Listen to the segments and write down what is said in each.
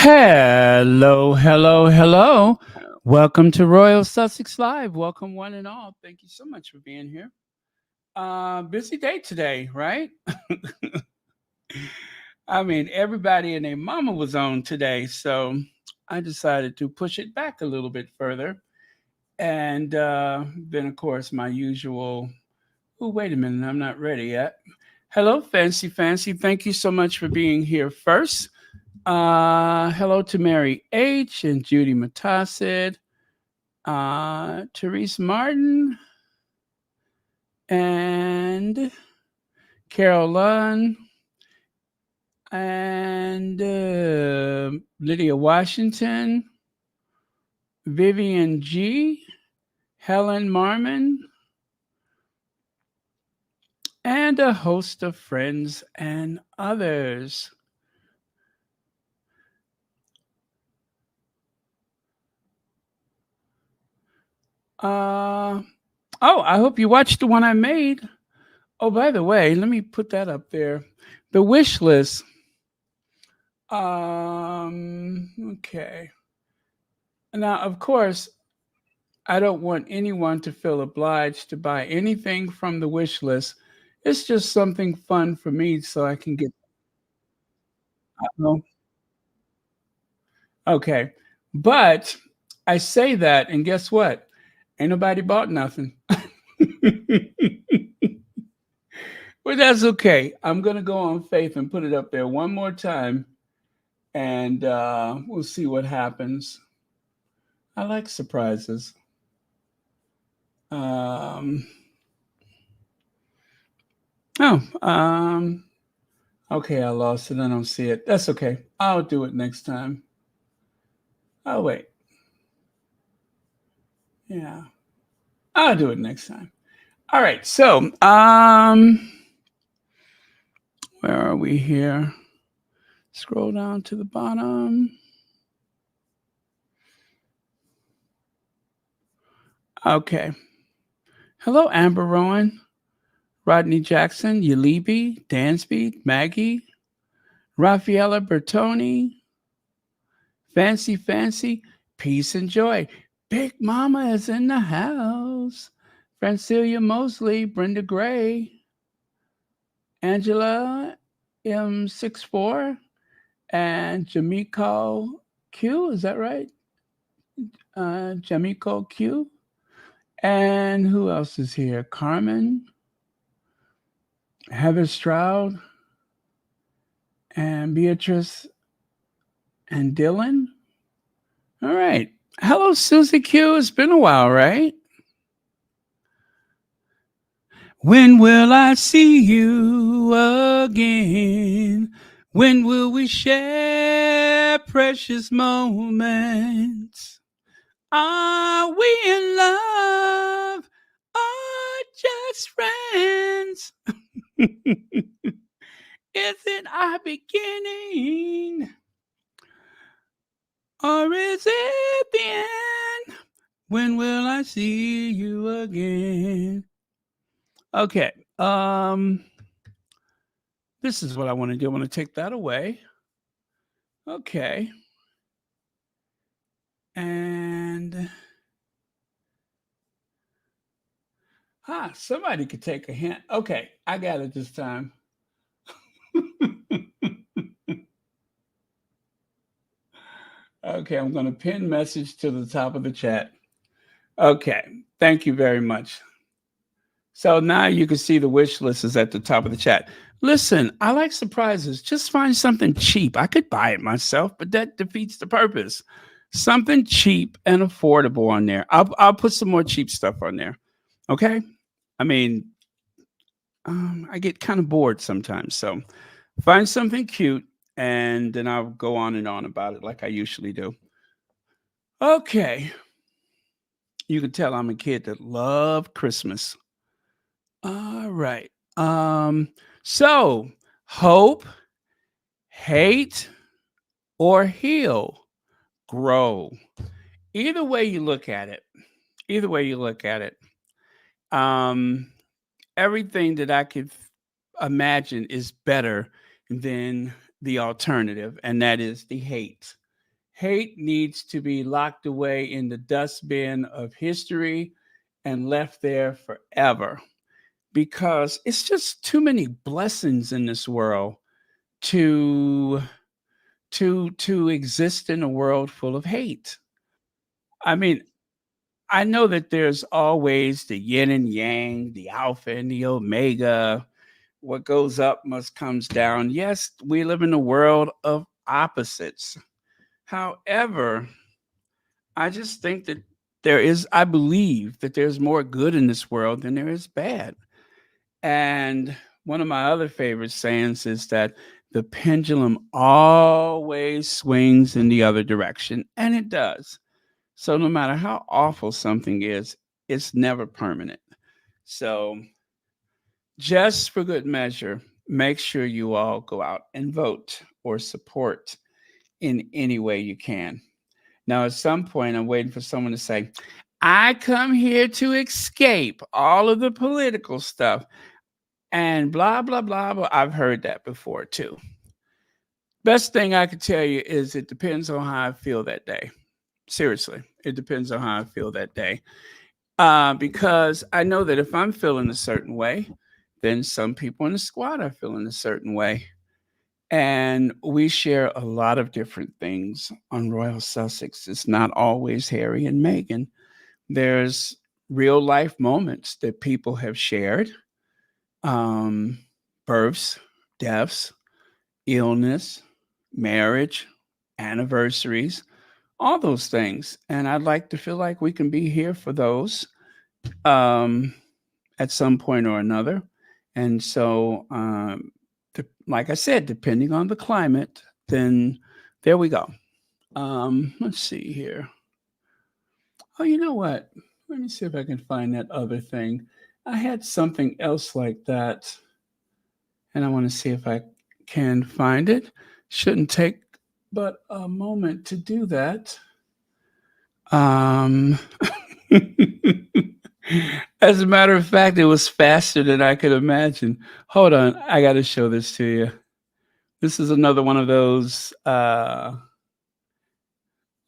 Hello, hello, hello. Welcome to Royal Sussex Live. Welcome, one and all. Thank you so much for being here. Busy day today, right? I mean, everybody and their mama was on today, so I decided to push it back a little bit further. And then, of course, my usual. Oh, wait a minute, I'm not ready yet. Hello, Fancy Fancy. Thank you so much for being here first. Hello to Mary H. and Judy Matasid, Therese Martin, and Carol Lunn, and Lydia Washington, Vivian G., Helen Marmon, and a host of friends and others. Uh, oh, I hope you watched the one I made. Oh, by the way, let me put that up there. The wish list. Okay. Now, of course, I don't want anyone to feel obliged to buy anything from the wish list. It's just something fun for me so I can get. Oh, okay. But I say that, and guess what? Ain't nobody bought nothing. But that's okay. I'm going to go on faith and put it up there one more time, and we'll see what happens. I like surprises. Um, oh, okay, I lost it. I don't see it. That's okay. I'll do it next time. Oh, wait. Yeah, I'll do it next time. All right. So, where are we here? Scroll down to the bottom. Okay. Hello, Amber Rowan, Rodney Jackson, Yalibi, Dansby, Maggie, Raffaella Bertoni, Fancy Fancy, Peace and Joy. Big Mama is in the house. Francilia Mosley, Brenda Gray, Angela M64, and Jamiko Q. Is that right? Jamiko Q. And who else is here? Carmen, Heather Stroud, and Beatrice and Dylan. All right. Hello, Susie Q. It's been a while, right? When will I see you again? When will we share precious moments? Are we in love or just friends? Is it our beginning or is it the end? When will I see you again? Okay. This is what I want to do. I want to take that away. Okay. And somebody could take a hint. Okay, I got it this time. Okay, I'm going to pin message to the top of the chat. Okay, thank you very much. So now you can see the wish list is at the top of the chat. Listen, I like surprises. Just find something cheap. I could buy it myself, but that defeats the purpose. Something cheap and affordable on there. I'll put some more cheap stuff on there. Okay. I mean, I get kind of bored sometimes. So find something cute and then I'll go on and on about it like I usually do. Okay. You can tell I'm a kid that love Christmas. All right. So hope, hate, or heal, grow. Either way you look at it, either way you look at it, um, everything that I could imagine is better than the alternative, and that is the hate. Hate needs to be locked away in the dustbin of history and left there forever because it's just too many blessings in this world to to exist in a world full of hate. I mean, I know that there's always the yin and yang, the alpha and the omega. What goes up must comes down. Yes, we live in a world of opposites. However, I just think that I believe that there's more good in this world than there is bad. And one of my other favorite sayings is that the pendulum always swings in the other direction, and it does. So no matter how awful something is, it's never permanent. So just for good measure, make sure you all go out and vote or support in any way you can. Now, at some point, I'm waiting for someone to say, I come here to escape all of the political stuff and blah, blah, blah, blah. I've heard that before too. Best thing I could tell you is it depends on how I feel that day. Seriously, it depends on how I feel that day. Because I know that if I'm feeling a certain way, then some people in the squad are feeling a certain way. And we share a lot of different things on Royal Sussex. It's not always Harry and Meghan. There's real life moments that people have shared, births, deaths, illness, marriage, anniversaries, all those things. And I'd like to feel like we can be here for those at some point or another. And so, like I said, depending on the climate, then there we go. Let's see here. Oh, you know what? Let me see if I can find that other thing. I had something else like that, and I want to see if I can find it. Shouldn't take but a moment to do that. As a matter of fact, it was faster than I could imagine. Hold on, I got to show this to you. This is another one of those,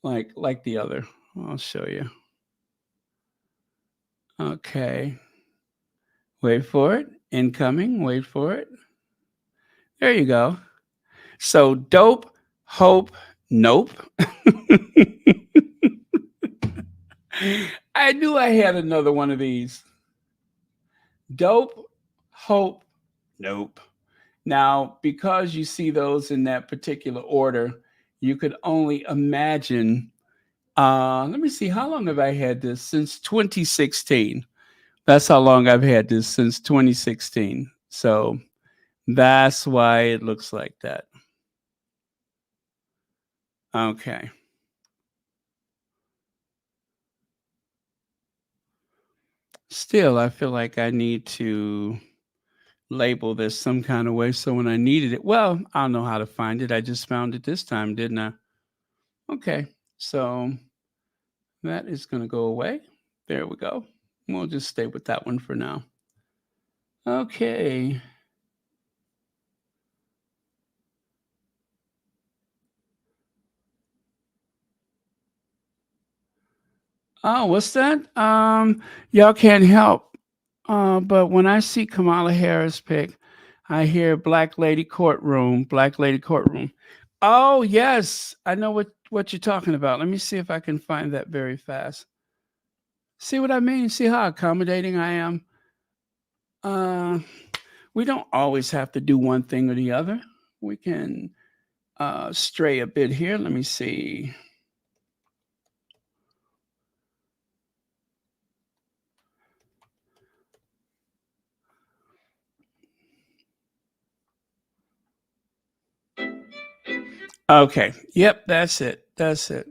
like the other. I'll show you. Okay. Wait for it. Incoming. Wait for it. There you go. So dope, hope, nope. I knew I had another one of these. Dope, hope, nope. Now, because you see those in that particular order, you could only imagine. Let me see, how long have I had this? Since 2016. That's how long I've had this, since 2016. So that's why it looks like that. Okay. Still, I feel like I need to label this some kind of way so when I needed it, well, I'll know how to find it. I just found it this time, didn't I? Okay, so that is going to go away. There we go. We'll just stay with that one for now. Okay. Oh, what's that? Y'all can't help. But when I see Kamala Harris pick, I hear Black Lady Courtroom, Black Lady Courtroom. Oh, yes. I know what you're talking about. Let me see if I can find that very fast. See what I mean? See how accommodating I am? We don't always have to do one thing or the other. We can stray a bit here. Let me see. Okay. Yep, that's it. That's it.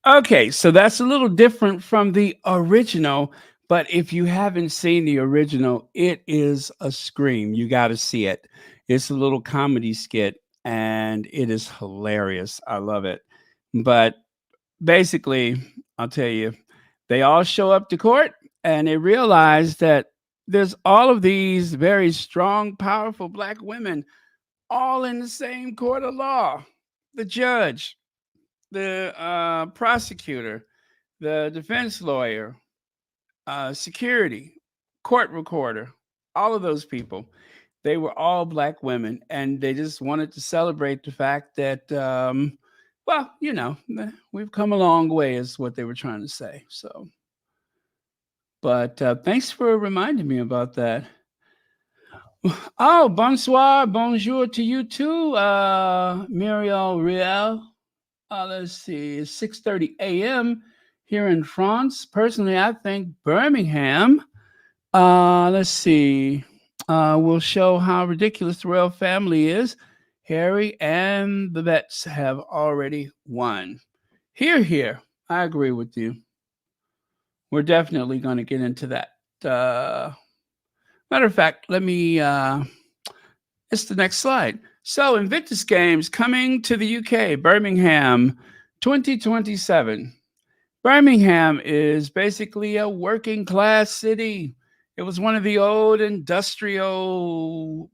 Okay, so that's a little different from the original, but if you haven't seen the original, it is a scream. You got to see it. It's a little comedy skit and it is hilarious. I love it. But basically, I'll tell you, they all show up to court and they realize that there's all of these very strong, powerful black women all in the same court of law. The judge, the prosecutor, the defense lawyer, security, court recorder, all of those people, they were all black women, and they just wanted to celebrate the fact that, well, we've come a long way, is what they were trying to say. So, but thanks for reminding me about that. Oh, bonsoir, bonjour to you too, Muriel Riel. Let's see, it's 6:30 a.m. here in France. Personally, I think Birmingham. Let's see. Will show how ridiculous the royal family is. Harry and the vets have already won. Here, here. I agree with you. We're definitely going to get into that. Matter of fact, let me. It's the next slide. So, Invictus Games coming to the UK, Birmingham, 2027. Birmingham is basically a working class city. It was one of the old industrial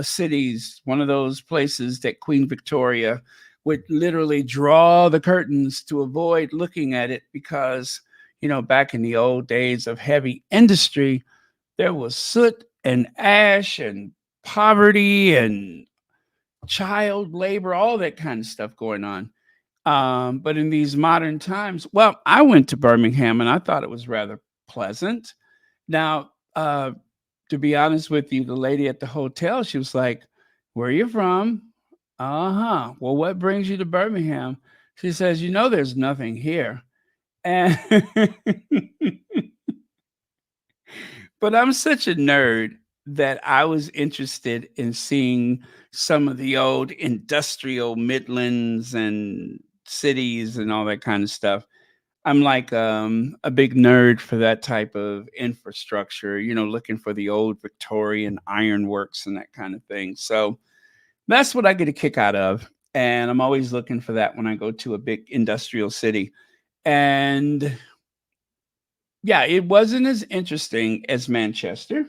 cities, one of those places that Queen Victoria would literally draw the curtains to avoid looking at it because, back in the old days of heavy industry, there was soot and ash and poverty and child labor, all that kind of stuff going on. But in these modern times, well, I went to Birmingham and I thought it was rather pleasant. Now, to be honest with you, the lady at the hotel, she was like, "Where are you from?" Uh-huh. Well, what brings you to Birmingham? She says, there's nothing here. And but I'm such a nerd that I was interested in seeing some of the old industrial Midlands and cities and all that kind of stuff. I'm like a big nerd for that type of infrastructure, looking for the old Victorian ironworks and that kind of thing. So that's what I get a kick out of. And I'm always looking for that when I go to a big industrial city. And yeah, it wasn't as interesting as Manchester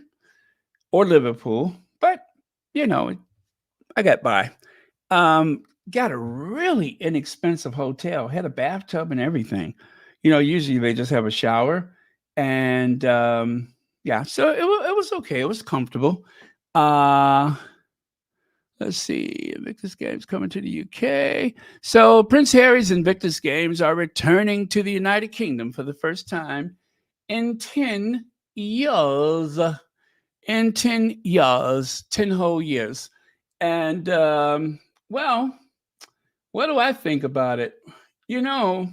or Liverpool, but you know, I got by. Got a really inexpensive hotel, had a bathtub and everything. Usually they just have a shower, and yeah, so it was okay. It was comfortable. Uh, let's see, Invictus Games coming to the UK. So Prince Harry's Invictus Games are returning to the United Kingdom for the first time in 10 years. In 10 years, 10 whole years. And, well, what do I think about it? You know,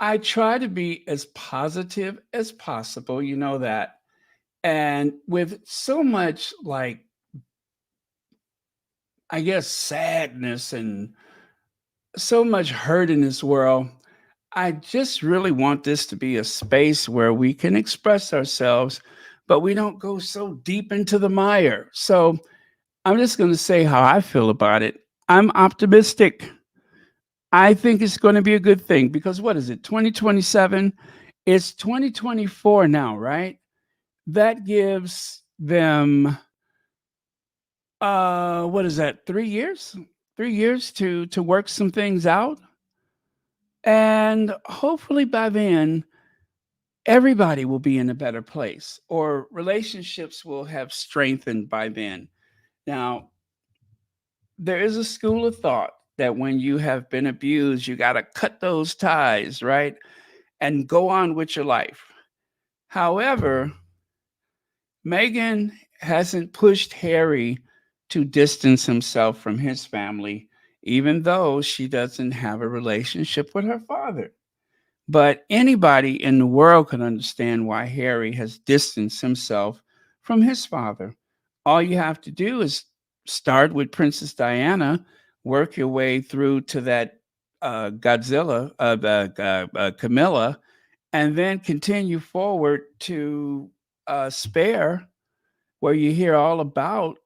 I try to be as positive as possible, you know that. And with so much, like, I guess, sadness and so much hurt in this world, I just really want this to be a space where we can express ourselves, but we don't go so deep into the mire. So I'm just going to say how I feel about it. I'm optimistic. I think it's going to be a good thing because what is it, 2027? It's 2024 now, right? That gives them, what is that, 3 years? 3 years to work some things out. And hopefully by then, everybody will be in a better place or relationships will have strengthened by then. Now, there is a school of thought that when you have been abused, you got to cut those ties, right? And go on with your life. However, Meghan hasn't pushed Harry to distance himself from his family, even though she doesn't have a relationship with her father. But anybody in the world can understand why Harry has distanced himself from his father. All you have to do is start with Princess Diana, work your way through to that Godzilla, Camilla, and then continue forward to Spare, where you hear all about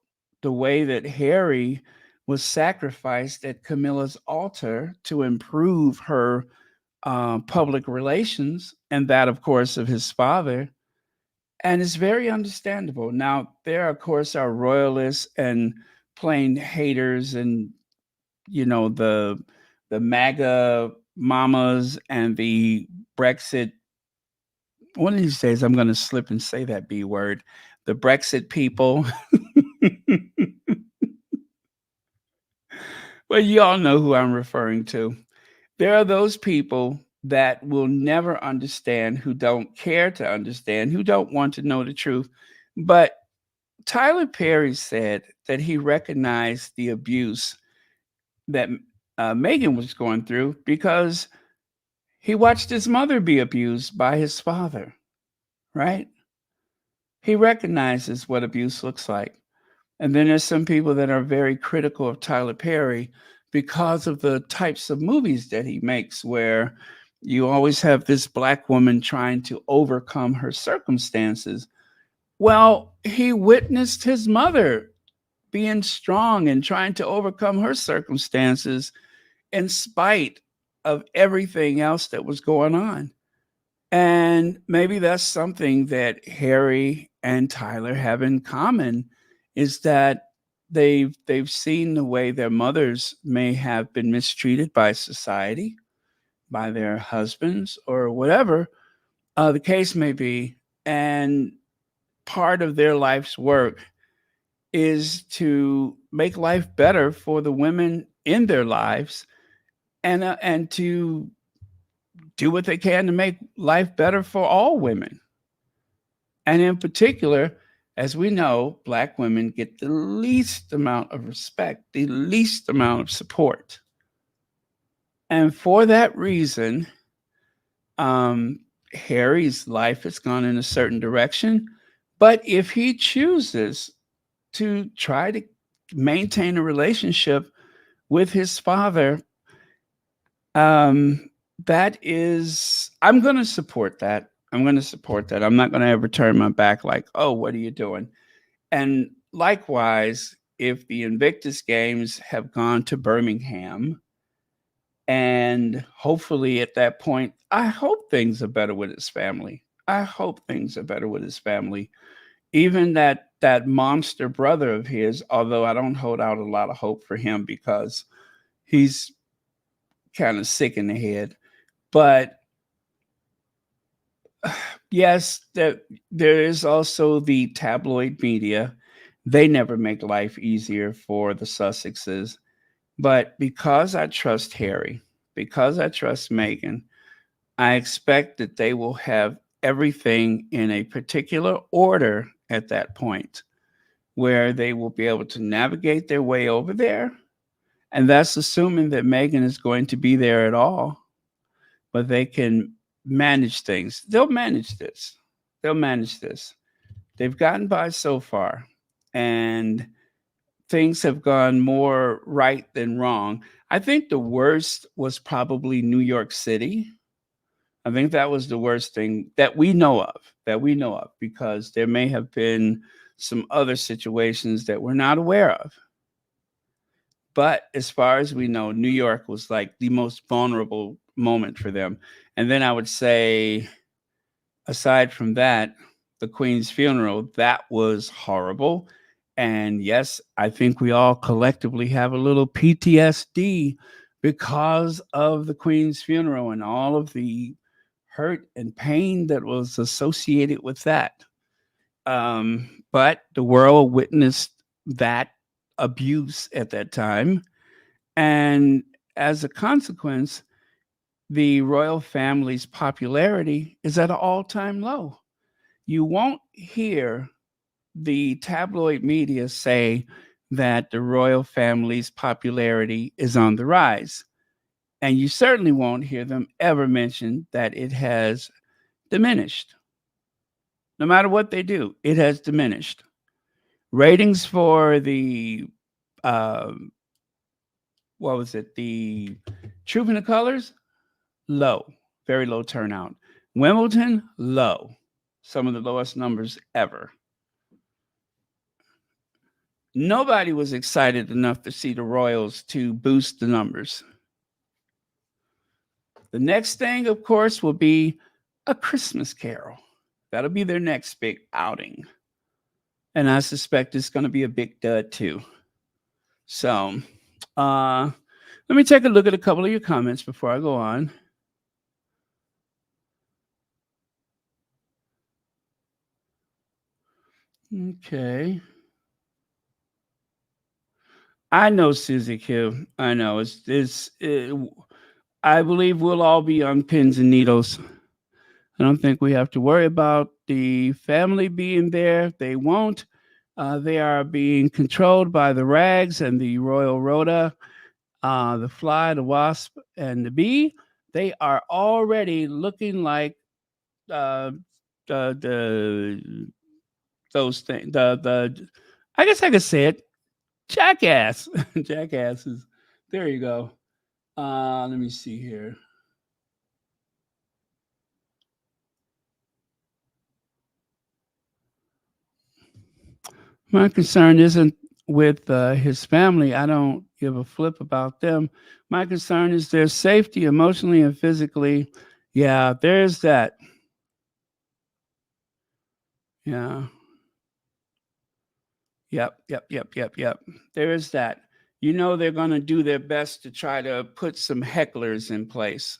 the way that Harry was sacrificed at Camilla's altar to improve her public relations, and that, of course, of his father. And it's very understandable. Now, there, of course, are royalists and plain haters, and the MAGA mamas and the Brexit. One of these days, I'm going to slip and say that B word. The Brexit people. Well, you all know who I'm referring to. There are those people that will never understand, who don't care to understand, who don't want to know the truth. But Tyler Perry said that he recognized the abuse that Meghan was going through because he watched his mother be abused by his father, right? He recognizes what abuse looks like. And then there's some people that are very critical of Tyler Perry because of the types of movies that he makes, where you always have this Black woman trying to overcome her circumstances. Well, he witnessed his mother being strong and trying to overcome her circumstances in spite of everything else that was going on. And maybe that's something that Harry and Tyler have in common, is that they've seen the way their mothers may have been mistreated by society, by their husbands, or whatever the case may be. And part of their life's work is to make life better for the women in their lives, and to do what they can to make life better for all women. And in particular, as we know, Black women get the least amount of respect, the least amount of support. And for that reason, um, Harry's life has gone in a certain direction. But if he chooses to try to maintain a relationship with his father, um, that is, I'm going to support that. I'm going to support that. I'm not going to ever turn my back like, oh, what are you doing? And likewise, if the Invictus games have gone to Birmingham, and hopefully at that point, I hope things are better with his family. I hope things are better with his family. Even that monster brother of his, although I don't hold out a lot of hope for him because he's kind of sick in the head. But yes, there is also the tabloid media. They never make life easier for the Sussexes. But because I trust Harry, because I trust Meghan, I expect that they will have everything in a particular order at that point, where they will be able to navigate their way over there. And that's assuming that Meghan is going to be there at all, but they can manage things. They'll manage this. They'll manage this. They've gotten by so far, and things have gone more right than wrong. I think the worst was probably New York City. I think that was the worst thing that we know of, because there may have been some other situations that we're not aware of. But as far as we know, New York was like the most vulnerable moment for them. And then I would say, aside from that, the Queen's funeral, that was horrible. And yes, I think we all collectively have a little PTSD because of the Queen's funeral and all of the hurt and pain that was associated with that. But the world witnessed that abuse at that time. And as a consequence, the royal family's popularity is at an all time low. You won't hear the tabloid media say that the royal family's popularity is on the rise. And you certainly won't hear them ever mention that it has diminished. No matter what they do, it has diminished. Ratings for the um, what was it? The Troop in the Colors, low, very low turnout. Wimbledon, low, some of the lowest numbers ever. Nobody was excited enough to see the Royals to boost the numbers. The next thing, of course, will be A Christmas Carol. That'll be their next big outing. And I suspect it's going to be a big dud too. So let me take a look at a couple of your comments before I go on. Okay. I know, Susie Q. I know. I believe we'll all be on pins and needles. I don't think we have to worry about the family being there. They won't. They are being controlled by the rags and the royal rota, the fly, the wasp, and the bee. They are already looking like uh, the those things. The I guess I could say it. Jackass, jackasses. There you go. Let me see here. My concern isn't with his family. I don't give a flip about them. My concern is their safety emotionally and physically. Yeah, there's that. Yeah. Yep. There is that. You know, they're going to do their best to try to put some hecklers in place.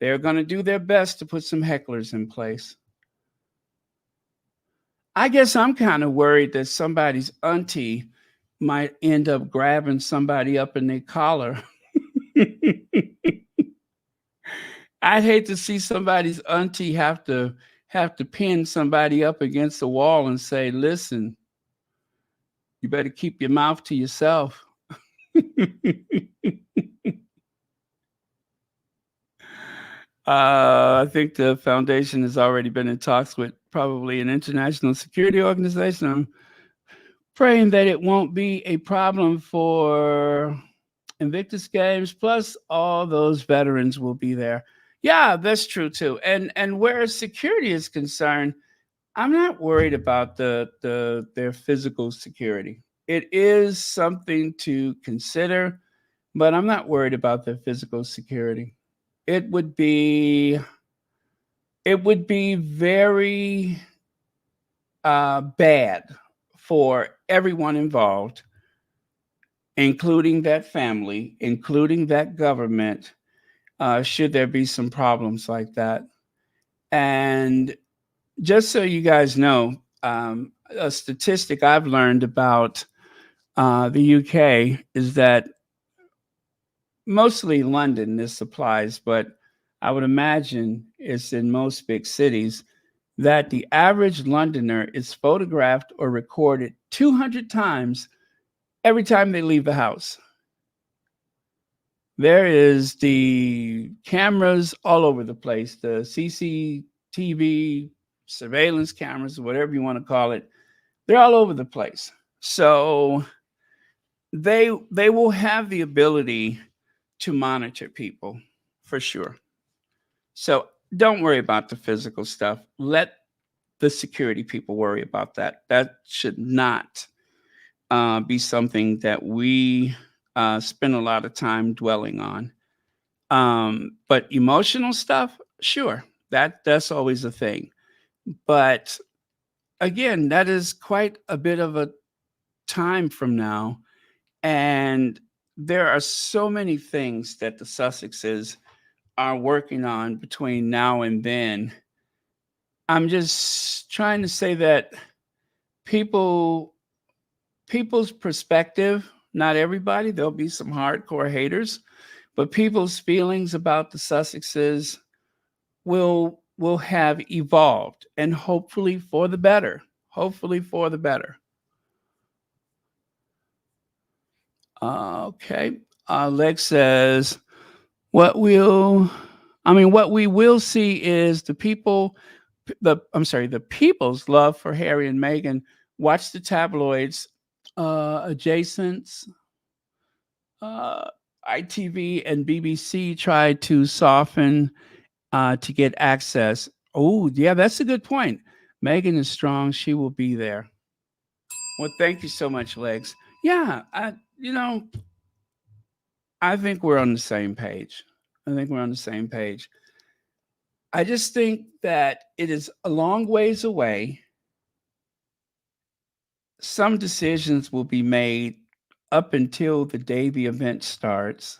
They're going to do their best to put some hecklers in place. I guess I'm kind of worried that somebody's auntie might end up grabbing somebody up in their collar. I'd hate to see somebody's auntie have to pin somebody up against the wall and say, "Listen, you better keep your mouth to yourself." I think the foundation has already been in talks with probably an international security organization. I'm praying that it won't be a problem for Invictus games. Plus, all those veterans will be there. Yeah, that's true too. And where security is concerned, I'm not worried about their physical security. It is something to consider, but I'm not worried about their physical security. It would be very bad for everyone involved, including that family, including that government, should there be some problems like that. And just so you guys know, a statistic I've learned about the UK is that mostly London, this applies, but I would imagine it's in most big cities that the average Londoner is photographed or recorded 200 times every time they leave the house. There is the cameras all over the place, the CCTV, surveillance cameras, whatever you want to call it. They're all over the place. So they will have the ability to monitor people for sure. So don't worry about the physical stuff. Let the security people worry about that. That should not be something that we spend a lot of time dwelling on. But emotional stuff, sure, that's always a thing. But again, that is quite a bit of a time from now. And there are so many things that the Sussexes are working on between now and then. I'm just trying to say that people's perspective, not everybody, there'll be some hardcore haters, but people's feelings about the Sussexes will have evolved, and hopefully for the better. Hopefully for the better. Okay. Lex says, what we will see is the people's love for Harry and Meghan. Watch the tabloids, adjacents. ITV and BBC tried to soften to get access. Oh, yeah, that's a good point. Meghan is strong. She will be there. Well, thank you so much, Legs. Yeah, I think we're on the same page. I think we're on the same page. I just think that it is a long ways away. Some decisions will be made up until the day the event starts.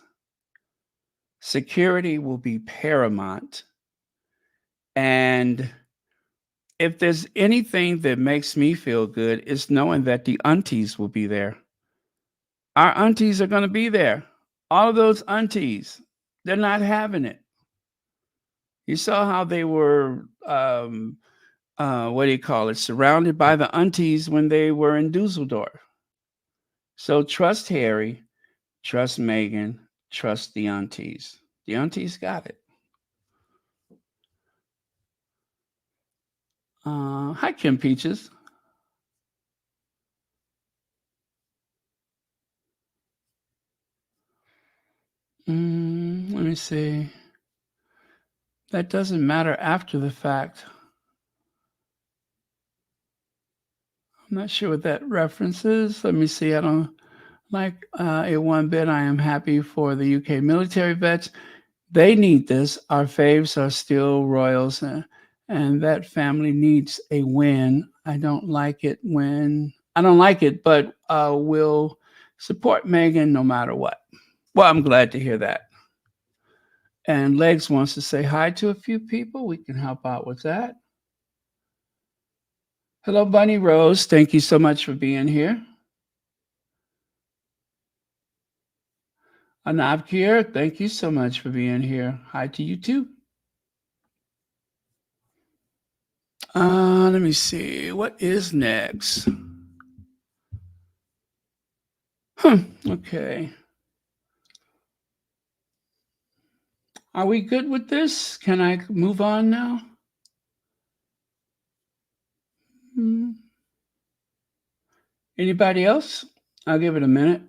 Security will be paramount. And if there's anything that makes me feel good, it's knowing that the aunties will be there. Our aunties are going to be there. All of those aunties, they're not having it. You saw how they were, what do you call it, surrounded by the aunties when they were in Dusseldorf. So trust Harry, trust Meghan, trust the aunties. The aunties got it. Hi, Kim Peaches. Let me see. That doesn't matter after the fact. I'm not sure what that reference is. Let me see. I don't like it one bit. I am happy for the UK military vets. They need this. Our faves are still royals, and that family needs a win. I don't like it, but we'll support Meghan no matter what. Well, I'm glad to hear that. And Legs wants to say hi to a few people. We can help out with that. Hello, Bunny Rose. Thank you so much for being here. Anabkir, thank you so much for being here. Hi to you too. Let me see. What is next? Okay. Are we good with this? Can I move on now? Anybody else? I'll give it a minute.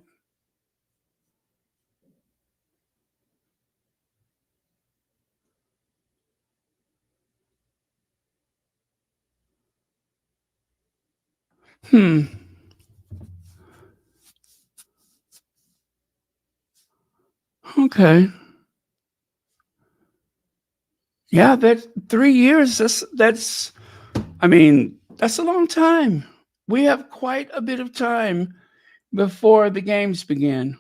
Okay. Yeah, that's 3 years. That's I mean, that's a long time. We have quite a bit of time before the games begin.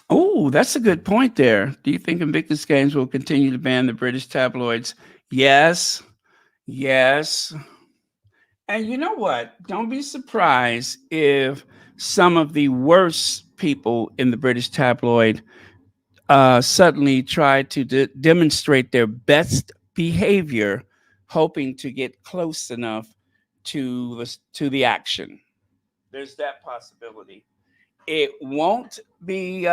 Oh, that's a good point there. Do you think Invictus Games will continue to ban the British tabloids? Yes. Yes. And you know what? Don't be surprised if some of the worst people in the British tabloid suddenly try to demonstrate their best behavior, hoping to get close enough to the action. There's that possibility. It won't be.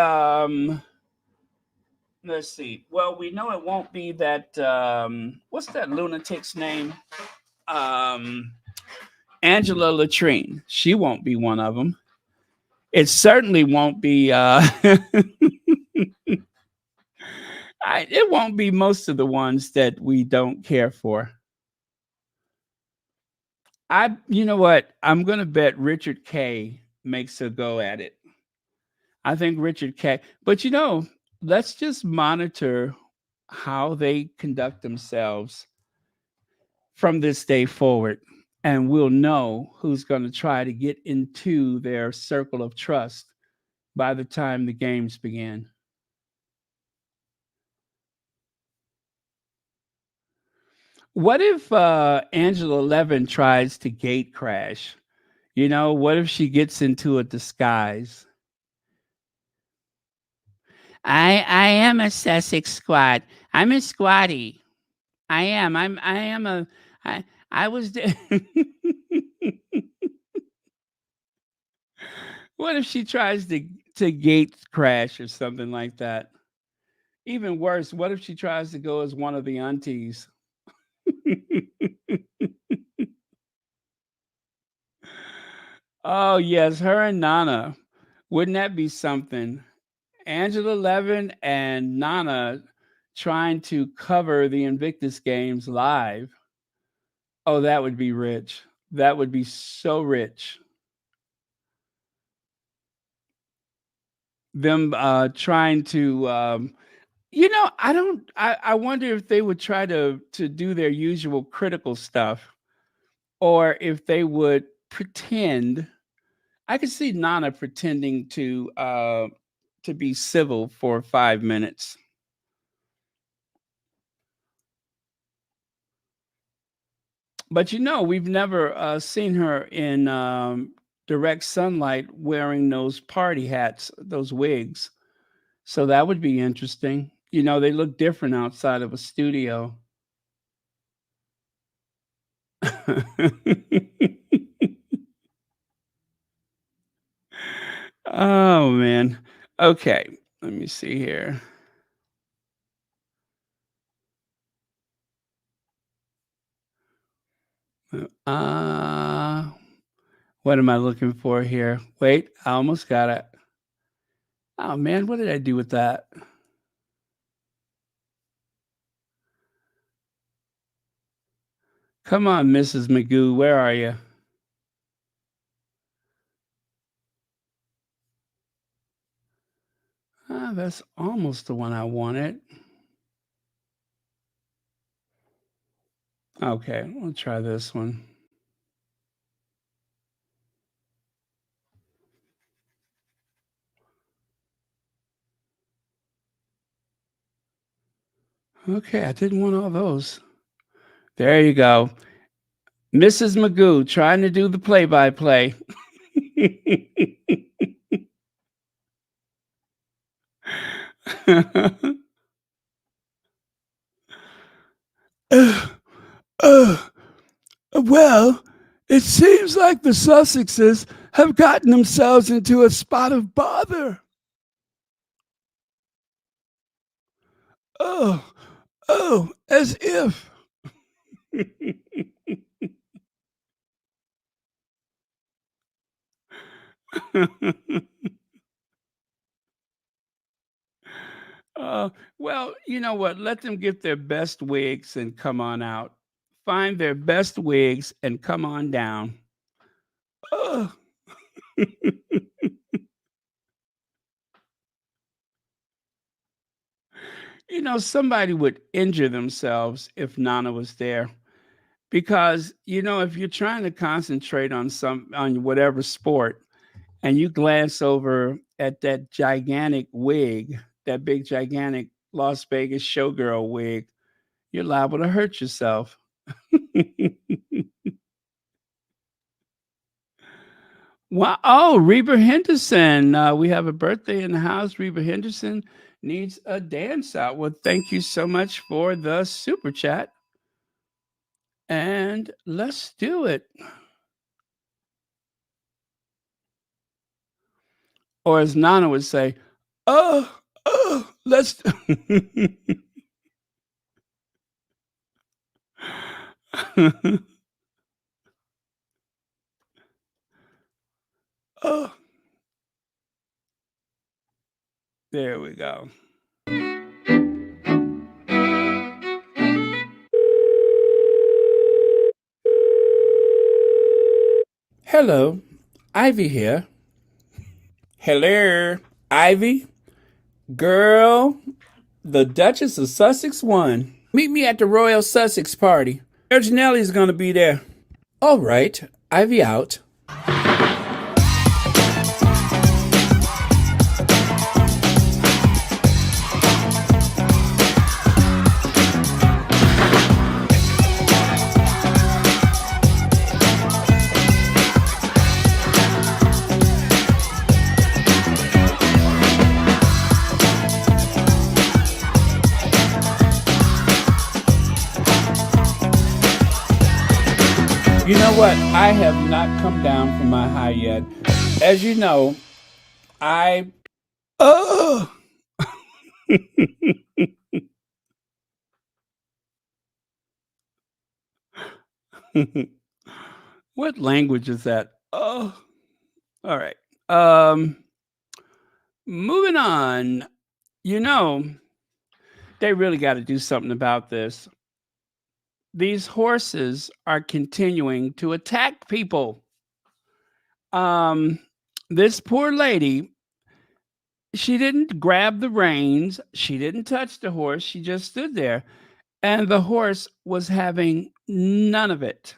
Let's see. Well, we know it won't be that. What's that lunatic's name? Um, Angela Latrine. She won't be one of them. It certainly won't be. It won't be most of the ones that we don't care for. You know what? I'm going to bet Richard K makes a go at it. I think Richard K. But let's just monitor how they conduct themselves from this day forward, and we'll know who's going to try to get into their circle of trust by the time the games begin. What if Angela Levin tries to gate crash? What if she gets into a disguise? I am a Sussex squat. I'm a squatty. I am a I was What if she tries to gate crash or something like that? Even worse, what if she tries to go as one of the aunties? Oh, yes, her and Nana. Wouldn't that be something? Angela Levin and Nana trying to cover the Invictus games live. Oh, that would be rich. That would be so rich. Them trying to I wonder if they would try to do their usual critical stuff or if they would pretend. I could see Nana pretending to be civil for 5 minutes. But we've never seen her in direct sunlight wearing those party hats, those wigs. So that would be interesting. They look different outside of a studio. Oh man. Okay. Let me see here. Uh what am I looking for here? Wait, I almost got it. Oh man, what did I do with that? Come on, Mrs. Magoo, where are you? Ah, that's almost the one I wanted. Okay, we'll try this one. Okay, I didn't want all those. There you go. Mrs. Magoo trying to do the play by play. Uh, well, it seems like the Sussexes have gotten themselves into a spot of bother. Oh, oh, as if. uh, well, you know what? Let them get their best wigs and come on out. Find their best wigs and come on down. Ugh. Somebody would injure themselves if Nana was there. Because, if you're trying to concentrate on whatever sport and you glance over at that gigantic wig, that big gigantic Las Vegas showgirl wig, you're liable to hurt yourself. Wow. Oh, Reba Henderson. We have a birthday in the house. Reba Henderson needs a dance out. Well, thank you so much for the super chat. And let's do it. Or as Nana would say, let's. Oh, there we go. Hello, Ivy here. Hello, Ivy. Girl, the Duchess of Sussex won. Meet me at the Royal Sussex party. Janelle's gonna be there. All right, Ivy out. You know what? I have not come down from my high yet. As you know, I. Oh! What language is that? Oh. All right. Um, moving on. You know, they really got to do something about this. These horses are continuing to attack people. Um, this poor lady, she didn't grab the reins, she didn't touch the horse, she just stood there, and the horse was having none of it.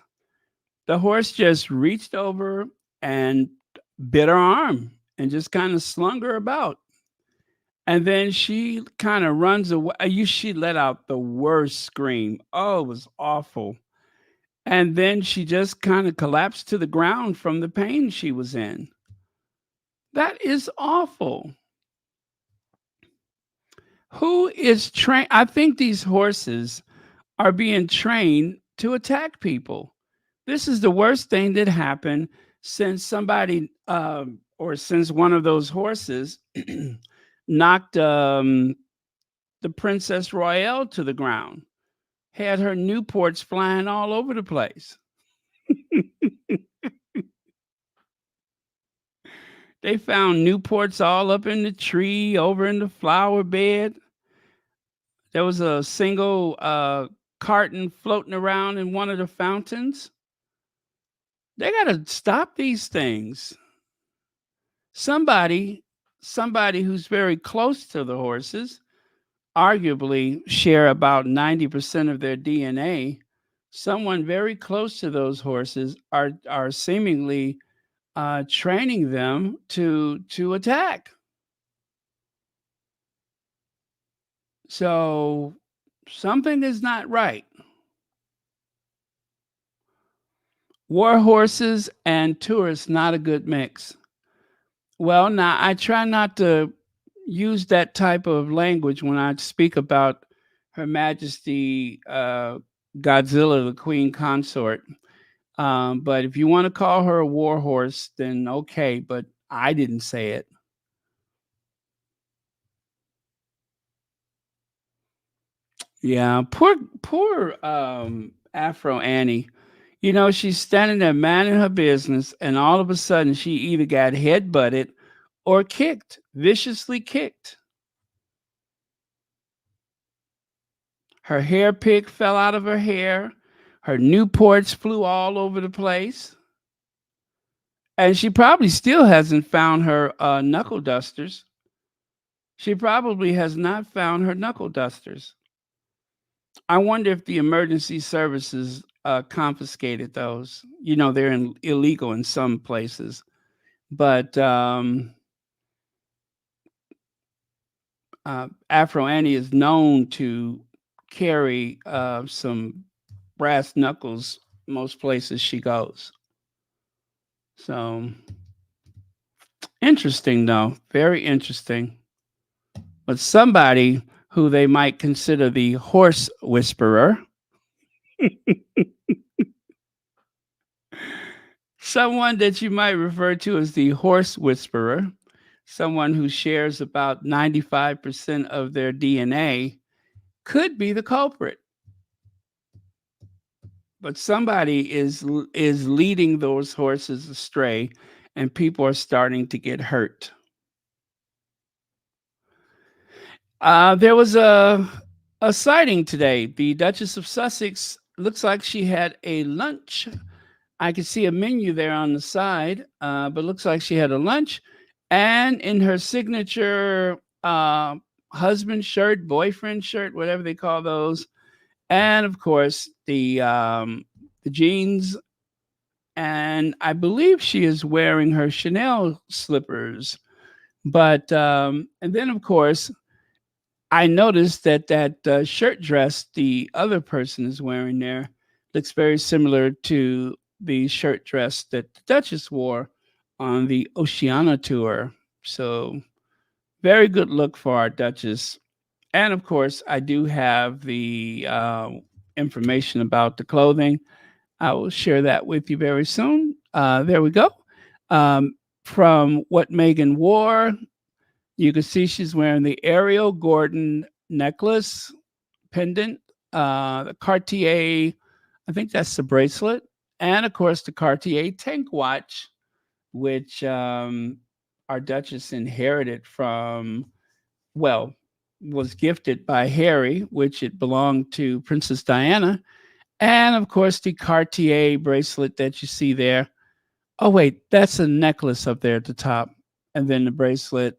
The horse just reached over and bit her arm and just kind of slung her about. And then she kind of runs away. She let out the worst scream. Oh, it was awful. And then she just kind of collapsed to the ground from the pain she was in. That is awful. Who is trained? I think these horses are being trained to attack people. This is the worst thing that happened since somebody or since one of those horses knocked the Princess Royale to the ground, had her Newports flying all over the place. They found Newports all up in the tree, over in the flower bed. There was a single carton floating around in one of the fountains. They got to stop these things. Somebody, somebody who's very close to the horses, arguably share about 90% of their DNA. Someone very close to those horses are seemingly training them to attack. So something is not right. War horses and tourists not a good mix. Well, now I try not to use that type of language when I speak about Her Majesty Godzilla, the Queen Consort. But if you want to call her a war horse, then okay. But I didn't say it. Yeah, poor Afro Annie. You know, she's standing there minding her business, and all of a sudden she either got head butted or kicked, viciously kicked. Her hair pick fell out of her hair. Her Newports flew all over the place. And she probably still hasn't found her knuckle dusters. She probably has not found her knuckle dusters. I wonder if the emergency services confiscated those. You know, they're illegal in some places. But Afro Annie is known to carry some brass knuckles most places she goes. So interesting, though. Very interesting. But somebody who they might consider the horse whisperer, someone that you might refer to as the horse whisperer, someone who shares about 95% of their DNA, could be the culprit. But somebody is leading those horses astray, and people are starting to get hurt. There was a sighting today. The Duchess of Sussex looks like she had a lunch. I could see a menu there on the side, but looks like she had a lunch, and in her signature husband shirt, boyfriend shirt, whatever they call those, and of course the jeans, and I believe she is wearing her Chanel slippers. But and then of course I noticed that shirt dress the other person is wearing there looks very similar to the shirt dress that the Duchess wore on the Oceania tour. So very good look for our Duchess. And of course, I do have the information about the clothing. I will share that with you very soon. There we go. Um, from what Meghan wore, you can see she's wearing the Ariel Gordon necklace pendant, the Cartier, I think that's the bracelet, and of course the Cartier tank watch. which our Duchess inherited from, well, was gifted by Harry, which it belonged to Princess Diana. And of course, the Cartier bracelet that you see there. Oh, wait, that's a necklace up there at the top. And then the bracelet.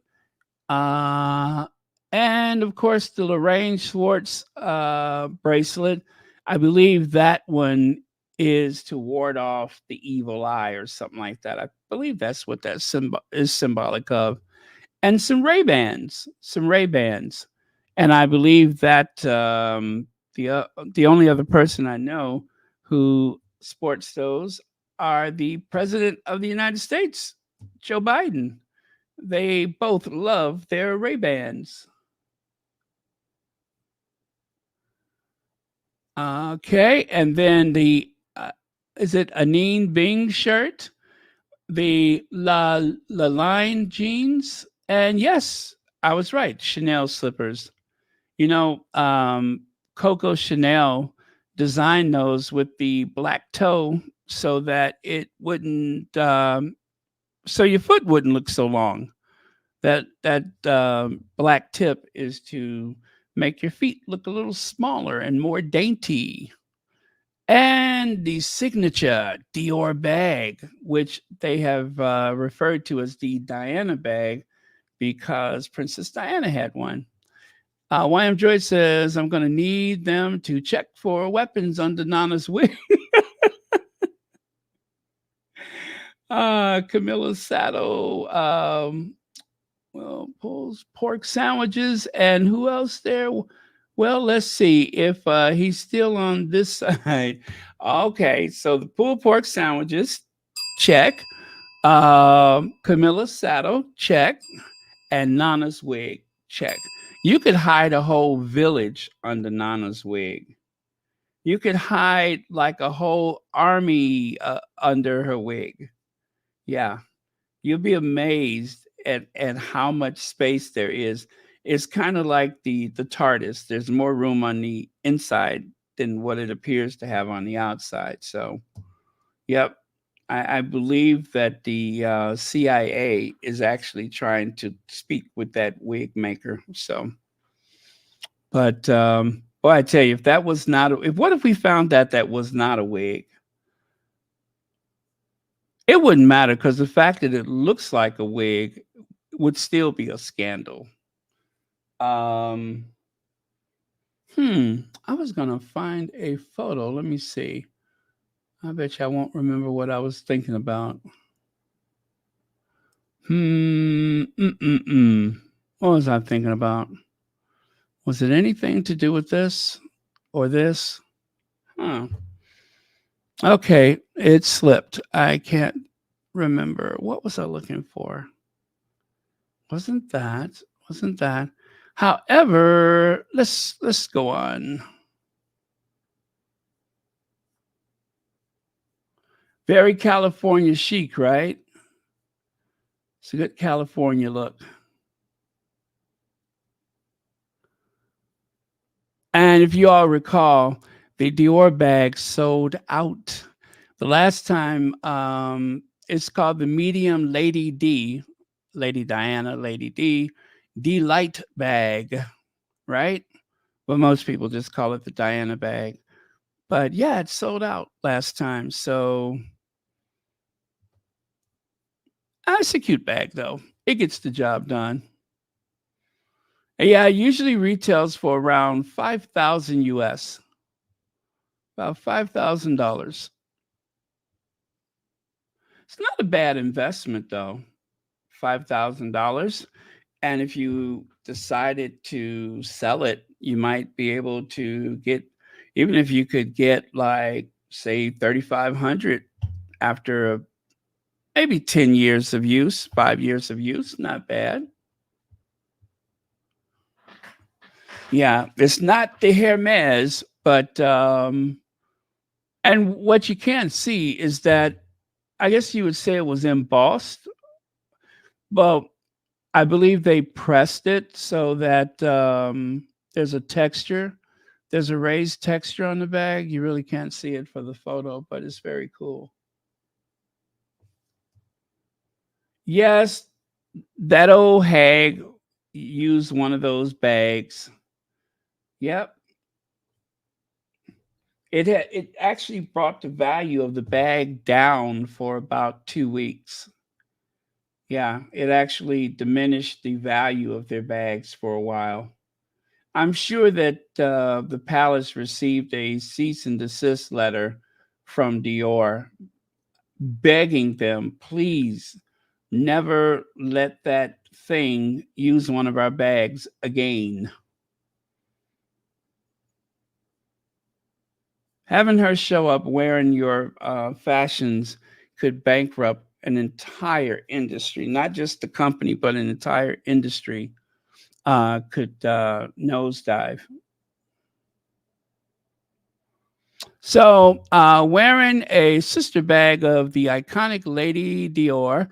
Uh, and of course, the Lorraine Schwartz bracelet. I believe that one is to ward off the evil eye or something like that. I believe that's what that is symbolic of. And some Ray Bans, and I believe that the only other person I know who sports those are the president of the United States, Joe Biden. They both love their Ray Bans. Okay, and then the is it Anine Bing shirt? The La Line jeans, and yes, I was right. Chanel slippers. You know, Coco Chanel designed those with the black toe so that it wouldn't, so your foot wouldn't look so long. That black tip is to make your feet look a little smaller and more dainty. And the signature Dior bag, which they have referred to as the Diana bag because Princess Diana had one. YM Joy says, I'm going to need them to check for weapons under Nana's wig. Camilla Saddle, well, pulls pork sandwiches. And who else there? Well, let's see if he's still on this side. Okay, so the pulled pork sandwiches, check. Camilla Saddle, check. And Nana's wig, check. You could hide a whole village under Nana's wig. You could hide like a whole army under her wig. Yeah, you'll be amazed at how much space there is. It's kind of like the TARDIS. There's more room on the inside than what it appears to have on the outside. So, yep, I believe that the CIA is actually trying to speak with that wig maker. So, but boy, I tell you, if that was not, what if we found that that was not a wig? It wouldn't matter because the fact that it looks like a wig would still be a scandal. Um, I was gonna find a photo. Let me see. I bet you I won't remember what I was thinking about. What was I thinking about? Was it anything to do with this or this? Huh. Okay, it slipped. I can't remember. What was I looking for? Wasn't that? Wasn't that? However, let's go on. Very California chic, right? It's a good California look. And if you all recall, the Dior bag sold out. The last time, it's called the medium Lady D, Lady Diana, Lady D, D light bag, right? But most people just call it the Diana bag. But yeah, it sold out last time. So it's a cute bag though. It gets the job done. And yeah, it usually retails for around 5,000 US. About $5,000. It's not a bad investment though. $5,000. And if you decided to sell it, you might be able to get, even if you could get like say 3,500 after maybe 10 years of use, 5 years of use, not bad. Yeah, it's not the Hermes, but and what you can see is that I guess you would say it was embossed. Well, I believe they pressed it so that there's a texture. There's a raised texture on the bag. You really can't see it for the photo, but it's very cool. Yes, that old hag used one of those bags. Yep. It actually brought the value of the bag down for about 2 weeks. Yeah, it actually diminished the value of their bags for a while. I'm sure that the palace received a cease and desist letter from Dior begging them, please never let that thing use one of our bags again. Having her show up wearing your fashions could bankrupt an entire industry, not just the company, but an entire industry could nosedive. So, wearing a sister bag of the iconic Lady Dior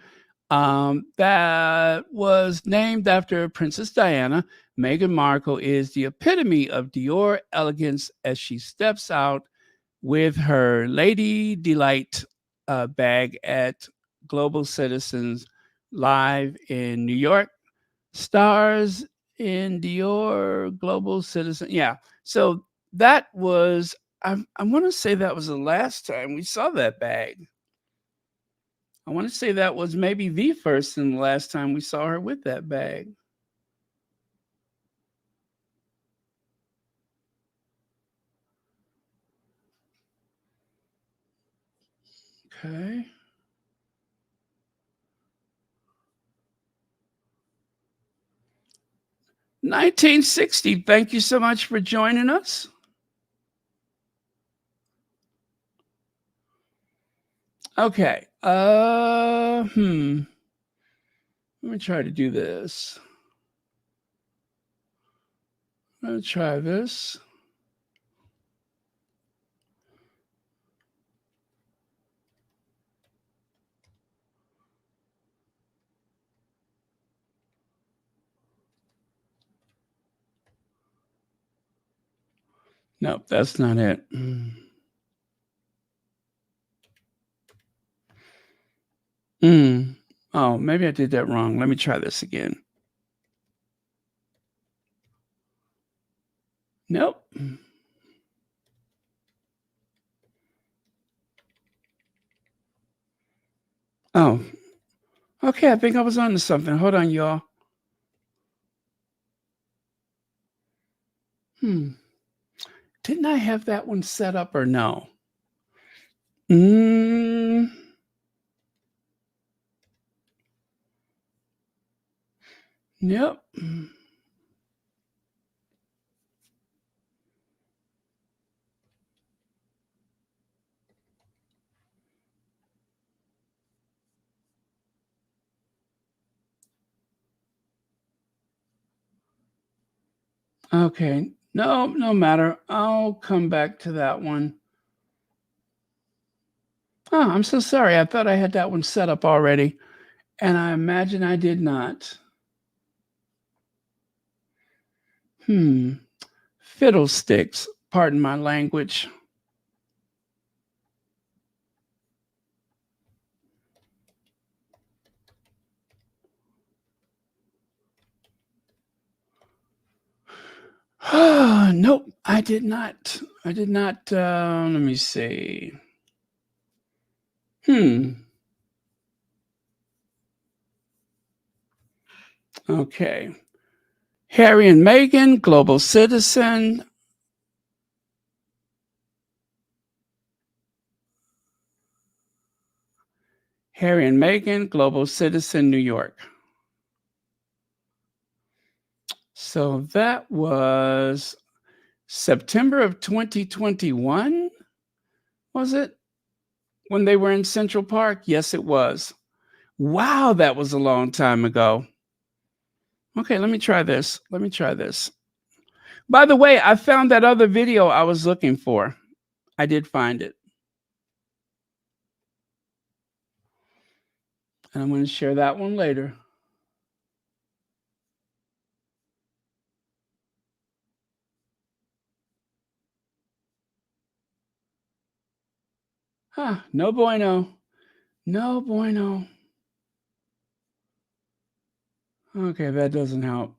that was named after Princess Diana, Meghan Markle is the epitome of Dior elegance as she steps out with her Lady Delight bag at Global Citizens Live in New York. Stars in Dior, Global Citizen. Yeah. So that was, I want to say that was the last time we saw that bag. I want to say that was maybe the first and the last time we saw her with that bag. Okay. 1960. Thank you so much for joining us. Okay. Let me try to do this. Let's try this. Nope, that's not it. Oh, maybe I did that wrong. Let me try this again. Nope. Oh, okay. I think I was on to something. Hold on, y'all. Hmm. Didn't I have that one set up or no? Mm, yep. Okay. No, no matter. I'll come back to that one. Oh, I'm so sorry. I thought I had that one set up already, and I imagine I did not. Hmm. Fiddlesticks. Pardon my language. Nope, I did not. I did not. Let me see. Hmm. Okay. Harry and Meghan, global citizen. Harry and Meghan, global citizen, New York. So that was September of 2021, was it? When they were in Central Park? Yes, it was. Wow, that was a long time ago. Okay, let me try this. Let me try this. By the way, I found that other video I was looking for. I did find it. And I'm going to share that one later. Huh, no bueno. No bueno. Okay, that doesn't help.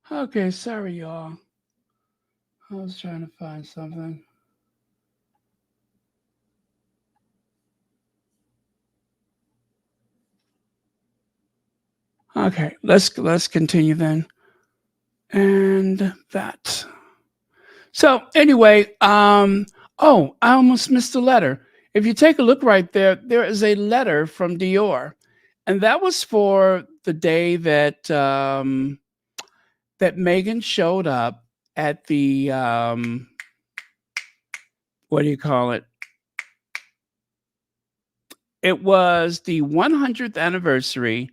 Okay, sorry, y'all. I was trying to find something. Okay, let's continue then. And that. So anyway, oh, I almost missed a letter. If you take a look right there, there is a letter from Dior, and that was for the day that that Meghan showed up at the what do you call it? It was the 100th anniversary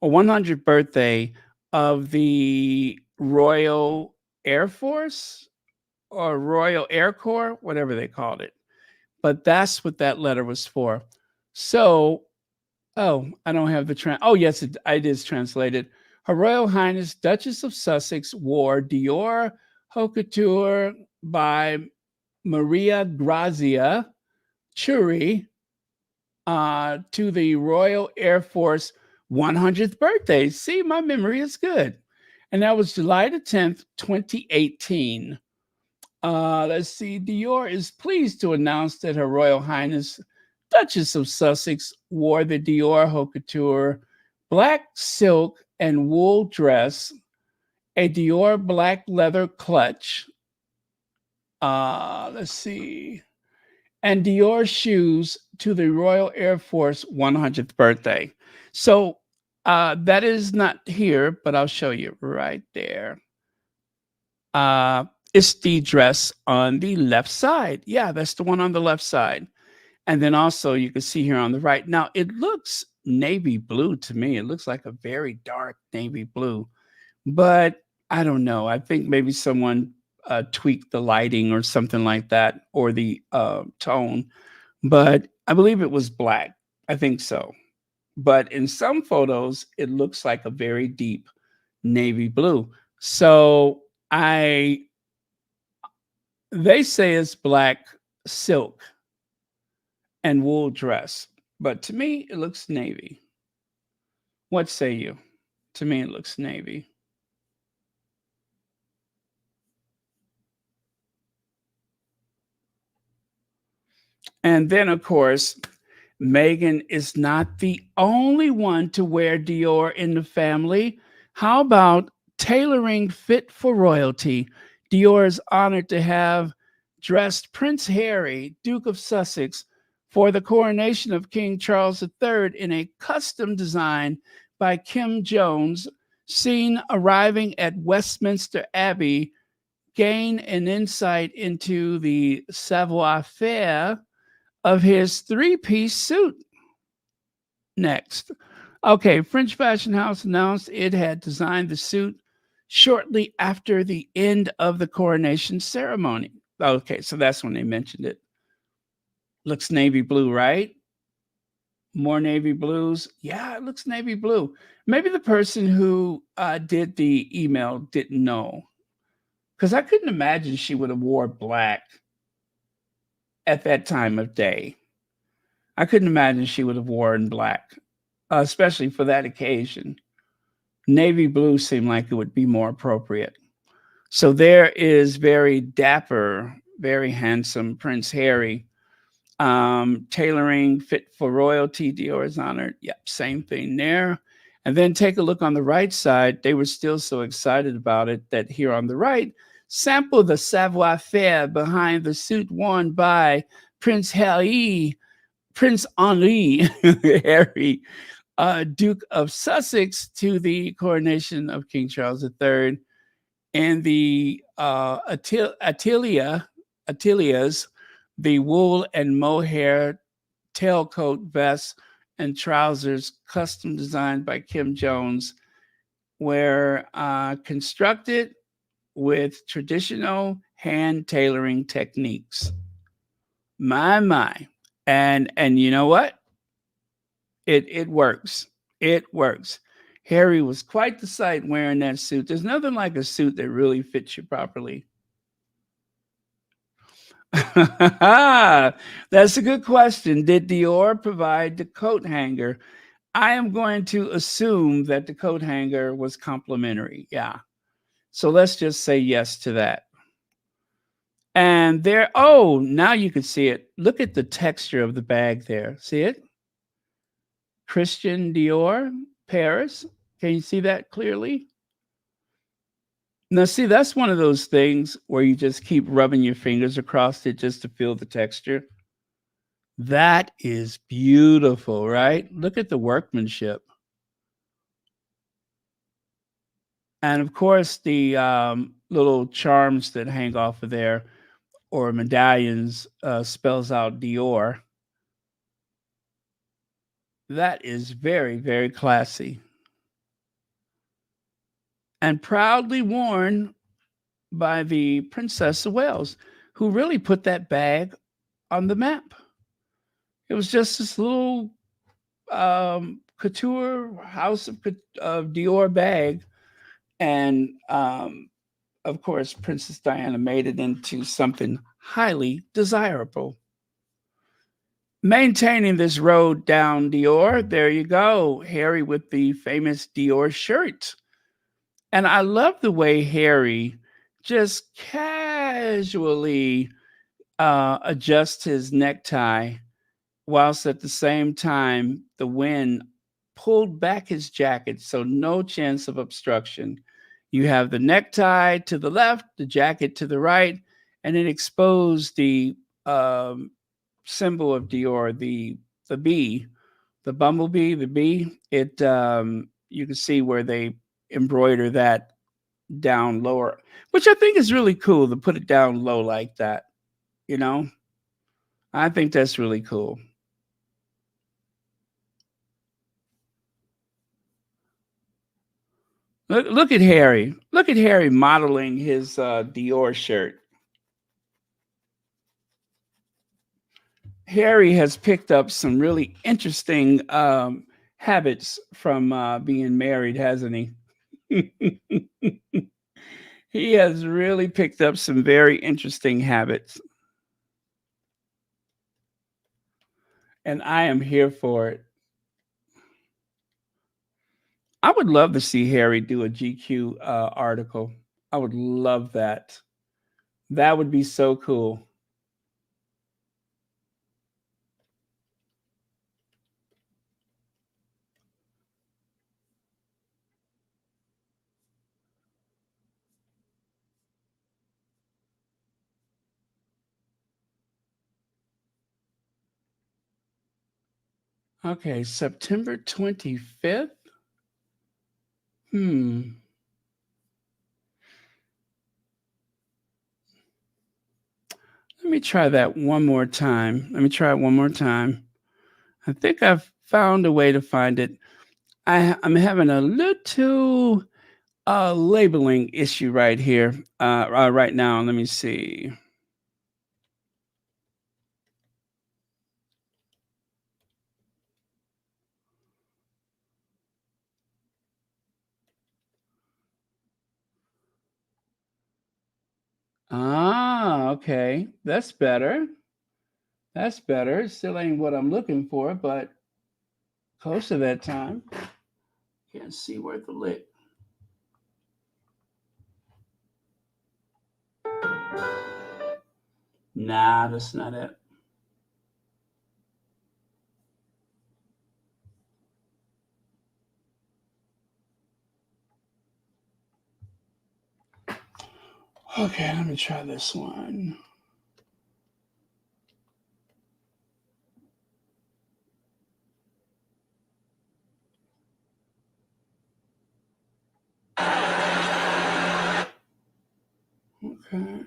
or 100th birthday of the Royal Air Force or Royal Air Corps, whatever they called it. But that's what that letter was for. So, oh, I don't have the oh, yes, it is translated. Her Royal Highness Duchess of Sussex wore Dior Haute Couture by Maria Grazia Churi to the Royal Air Force 100th birthday. See, my memory is good. And that was July the 10th, 2018. Let's see. Dior is pleased to announce that Her Royal Highness Duchess of Sussex wore the Dior Haute Couture black silk and wool dress, a Dior black leather clutch. Let's see. And Dior shoes to the Royal Air Force 100th birthday. So that is not here, but I'll show you right there. It's the dress on the left side. Yeah, that's the one on the left side. And then also you can see here on the right. Now it looks navy blue to me. It looks like a very dark navy blue, but I don't know. I think maybe someone tweaked the lighting or something like that, or the tone. But I believe it was black. I think so. But in some photos, it looks like a very deep navy blue. So they say it's black silk and wool dress, but to me, it looks navy. What say you? To me, it looks navy. And then, of course, Meghan is not the only one to wear Dior in the family. How about tailoring fit for royalty? Dior is honored to have dressed Prince Harry, Duke of Sussex, for the coronation of King Charles III in a custom design by Kim Jones, seen arriving at Westminster Abbey. Gain an insight into the savoir faire of his three-piece suit. Next. Okay, French fashion house announced it had designed the suit shortly after the end of the coronation ceremony. Okay, so that's when they mentioned it. Looks navy blue, right? More navy blues. Yeah, it looks navy blue. Maybe the person who did the email didn't know, because I couldn't imagine she would have wore black at that time of day. I couldn't imagine she would have worn black, especially for that occasion. Navy blue seemed like it would be more appropriate. So there is very dapper, very handsome Prince Harry, tailoring fit for royalty. Dior is honored. Yep, same thing there. And then take a look on the right side. They were still so excited about it that here on the right, sample the savoir faire behind the suit worn by Prince Henri, Harry, Duke of Sussex, to the coronation of King Charles III, and the Attilias, the wool and mohair tailcoat vest and trousers, custom designed by Kim Jones, were constructed with traditional hand tailoring techniques. My. And you know what? It works. It works. Harry was quite the sight wearing that suit. There's nothing like a suit that really fits you properly. That's a good question. Did Dior provide the coat hanger? I am going to assume that the coat hanger was complimentary. Yeah. So let's just say yes to that. And there, oh, now you can see it. Look at the texture of the bag there. See it? Christian Dior, Paris. Can you see that clearly? Now, see, that's one of those things where you just keep rubbing your fingers across it just to feel the texture. That is beautiful, right? Look at the workmanship. And of course, the little charms that hang off of there or medallions spells out Dior. That is very, very classy. And proudly worn by the Princess of Wales, who really put that bag on the map. It was just this little couture house of Dior bag. And of course, Princess Diana made it into something highly desirable. Maintaining this road down Dior, there you go. Harry with the famous Dior shirt. And I love the way Harry just casually adjusts his necktie, whilst at the same time the wind pulled back his jacket, so no chance of obstruction. You have the necktie to the left, the jacket to the right, and it exposed the symbol of Dior, the bee, the bumblebee, the bee. It you can see where they embroider that down lower, which I think is really cool to put it down low like that. You know, I think that's really cool. Look at Harry. Look at Harry modeling his Dior shirt. Harry has picked up some really interesting habits from being married, hasn't he? He has really picked up some very interesting habits, and I am here for it. I would love to see Harry do a GQ article. I would love that. That would be so cool. Okay, September 25th. Hmm. Let me try that one more time. Let me try it one more time. I think I've found a way to find it. I'm having a little labeling issue right here, right now. Let me see. Ah, okay. That's better. That's better. Still ain't what I'm looking for, but close to that time. Can't see where the lit. Nah, that's not it. Okay, let me try this one. Okay.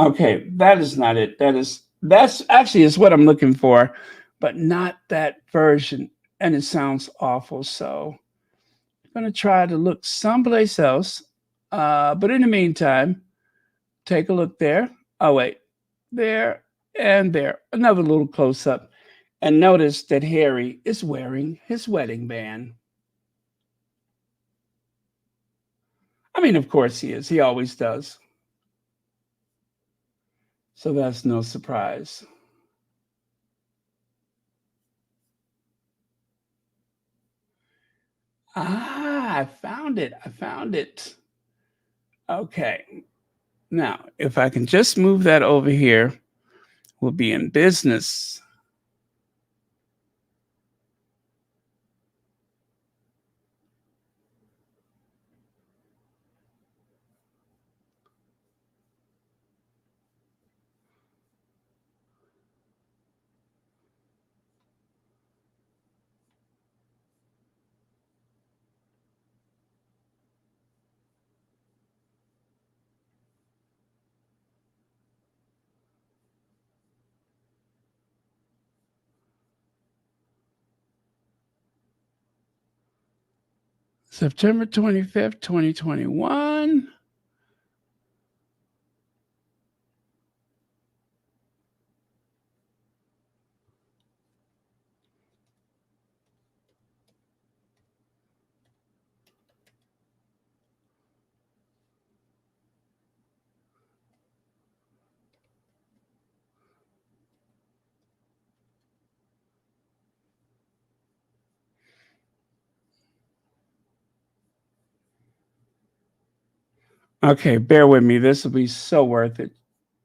Okay, that is not it. That's actually is what I'm looking for, but not that version. And it sounds awful. So I'm gonna try to look someplace else. But in the meantime, take a look there. Oh wait, there and there. Another little close up. And notice that Harry is wearing his wedding band. I mean, of course he is. He always does. So that's no surprise. Ah, I found it. I found it. Okay. Now, if I can just move that over here, we'll be in business. September 25th, 2021. Okay, bear with me. This will be so worth it.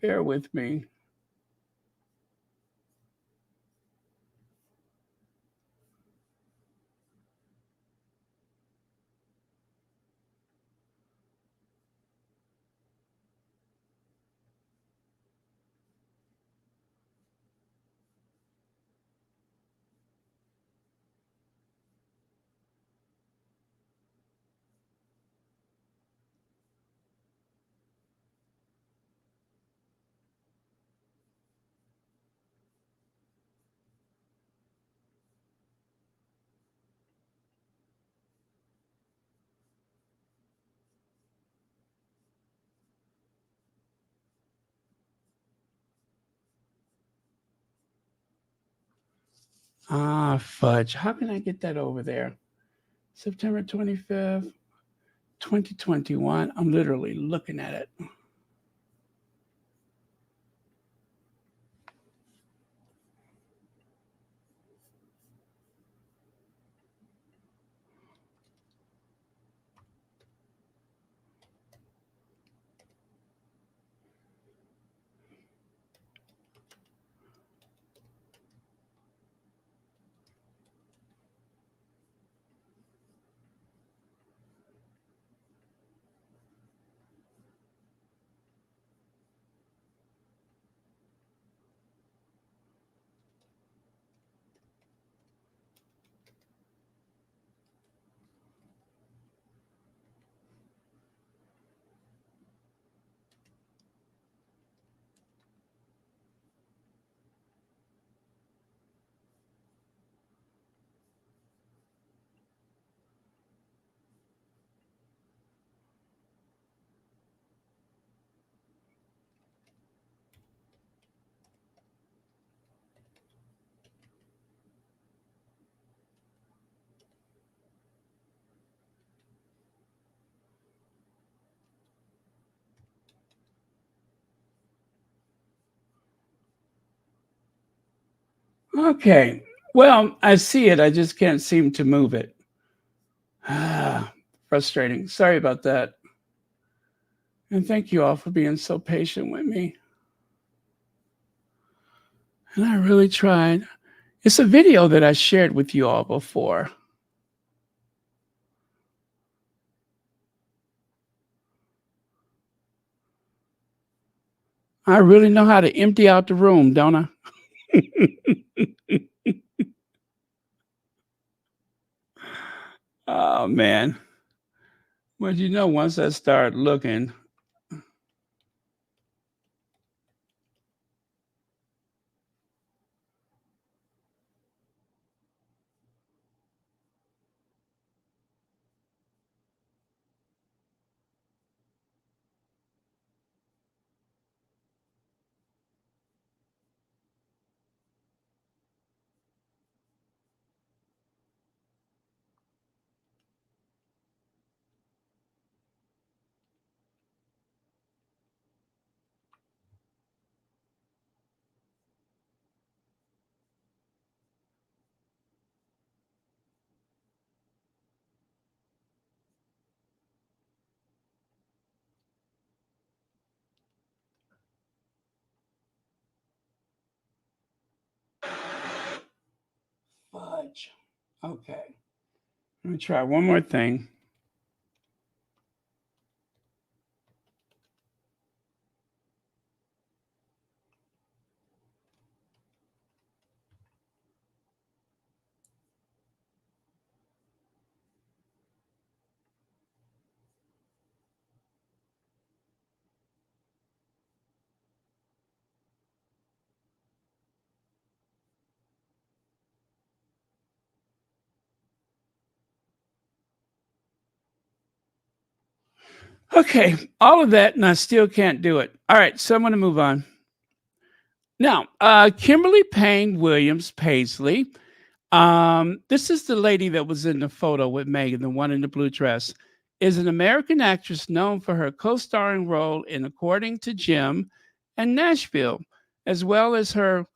Bear with me. Ah, fudge. How can I get that over there? September 25th, 2021. I'm literally looking at it. Okay. Well, I see it. I just can't seem to move it. Ah, frustrating. Sorry about that. And thank you all for being so patient with me. And I really tried. It's a video that I shared with you all before. I really know how to empty out the room, don't I? Oh, man. Well, once I start looking, much. Okay. Let me try one more thing. Okay, all of that, and I still can't do it. All right, so I'm going to move on. Now, Kimberly Payne Williams Paisley. This is the lady that was in the photo with Meghan, the one in the blue dress, is an American actress known for her co-starring role in According to Jim and Nashville, as well as her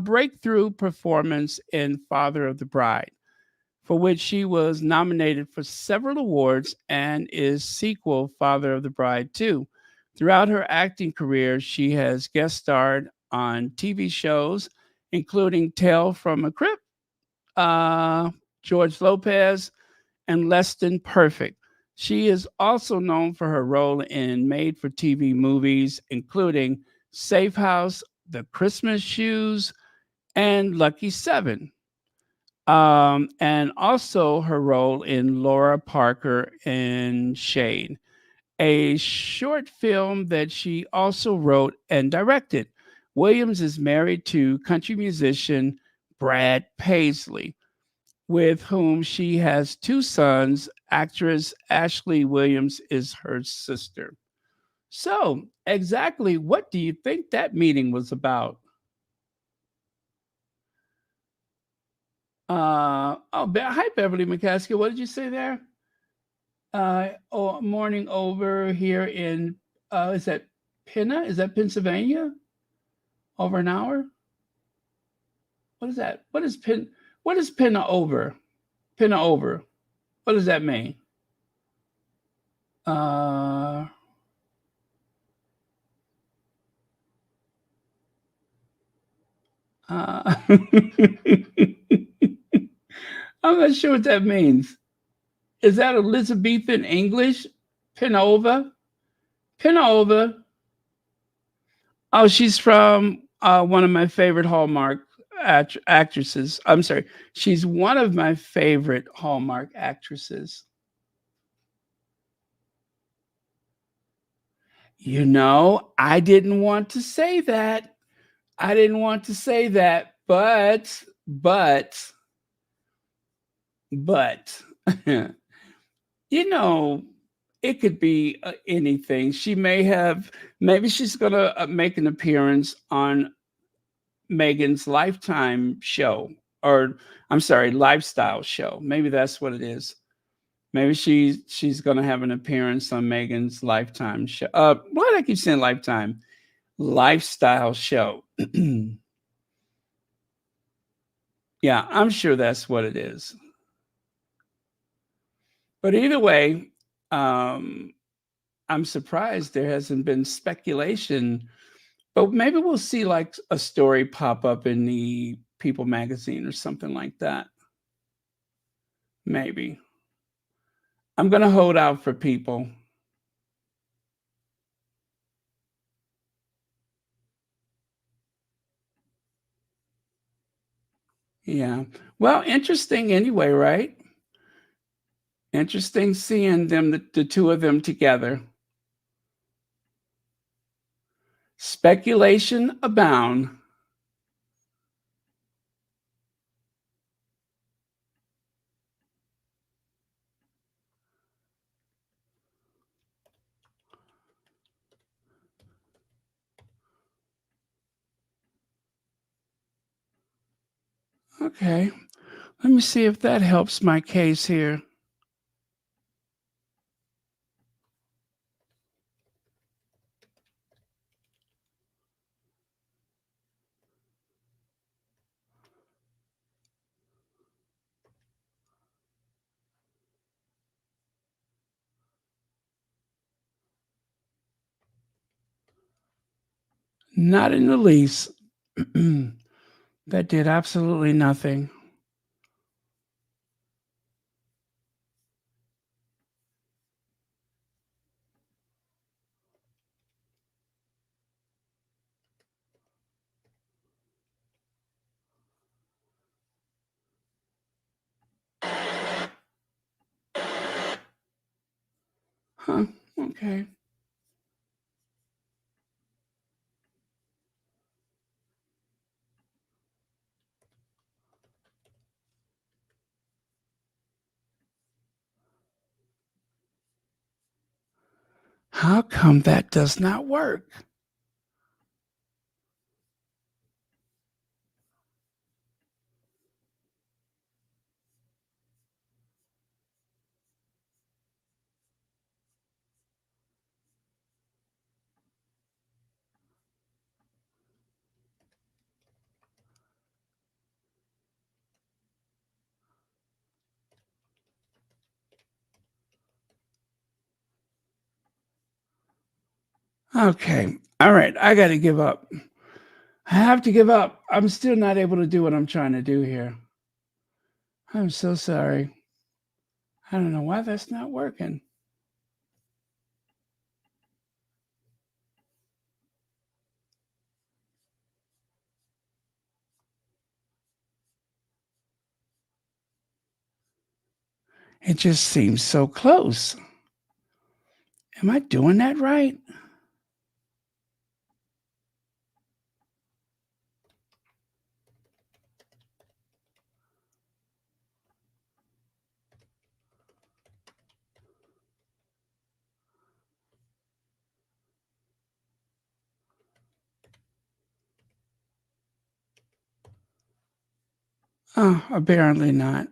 breakthrough performance in Father of the Bride, for which she was nominated for several awards and is sequel Father of the Bride 2. Throughout her acting career, she has guest starred on TV shows, including Tale from a Crypt, uh, George Lopez, and Less Than Perfect. She is also known for her role in made for TV movies, including Safe House, The Christmas Shoes, and Lucky Seven. And also her role in Laura Parker in Shade, a short film that she also wrote and directed. Williams is married to country musician Brad Paisley, with whom she has two sons. Actress Ashley Williams is her sister. So, exactly what do you think that meeting was about? Hi, Beverly McCaskey. What did you say there? Morning over here in, is that Pinna? Is that Pennsylvania? Over an hour? What is that? What is Pinna over? Pinna over. What does that mean? Uh, I'm not sure what that means. Is that Elizabethan English? Pinova? Pinova. Oh, she's from one of my favorite Hallmark actresses. I'm sorry. She's one of my favorite Hallmark actresses. I didn't want to say that. I didn't want to say that, but, you know, it could be anything. Maybe she's going to make an appearance on Megan's Lifetime show, or I'm sorry, lifestyle show. Maybe that's what it is. Maybe she's going to have an appearance on Megan's Lifetime show. Why do I keep saying Lifetime? Lifestyle show. Yeah, I'm sure that's what it is. But either way, um, I'm surprised there hasn't been speculation, but maybe we'll see like a story pop up in the People magazine or something like that. Maybe. I'm going to hold out for People. Yeah. Well, interesting anyway, right? Interesting seeing them, the two of them together. Speculation abound. Okay. Let me see if that helps my case here. Not in the least. That did absolutely nothing. Huh. Okay. How come that does not work? Okay. All right. I got to give up. I have to give up. I'm still not able to do what I'm trying to do here. I'm so sorry. I don't know why that's not working. It just seems so close. Am I doing that right? Oh, apparently not.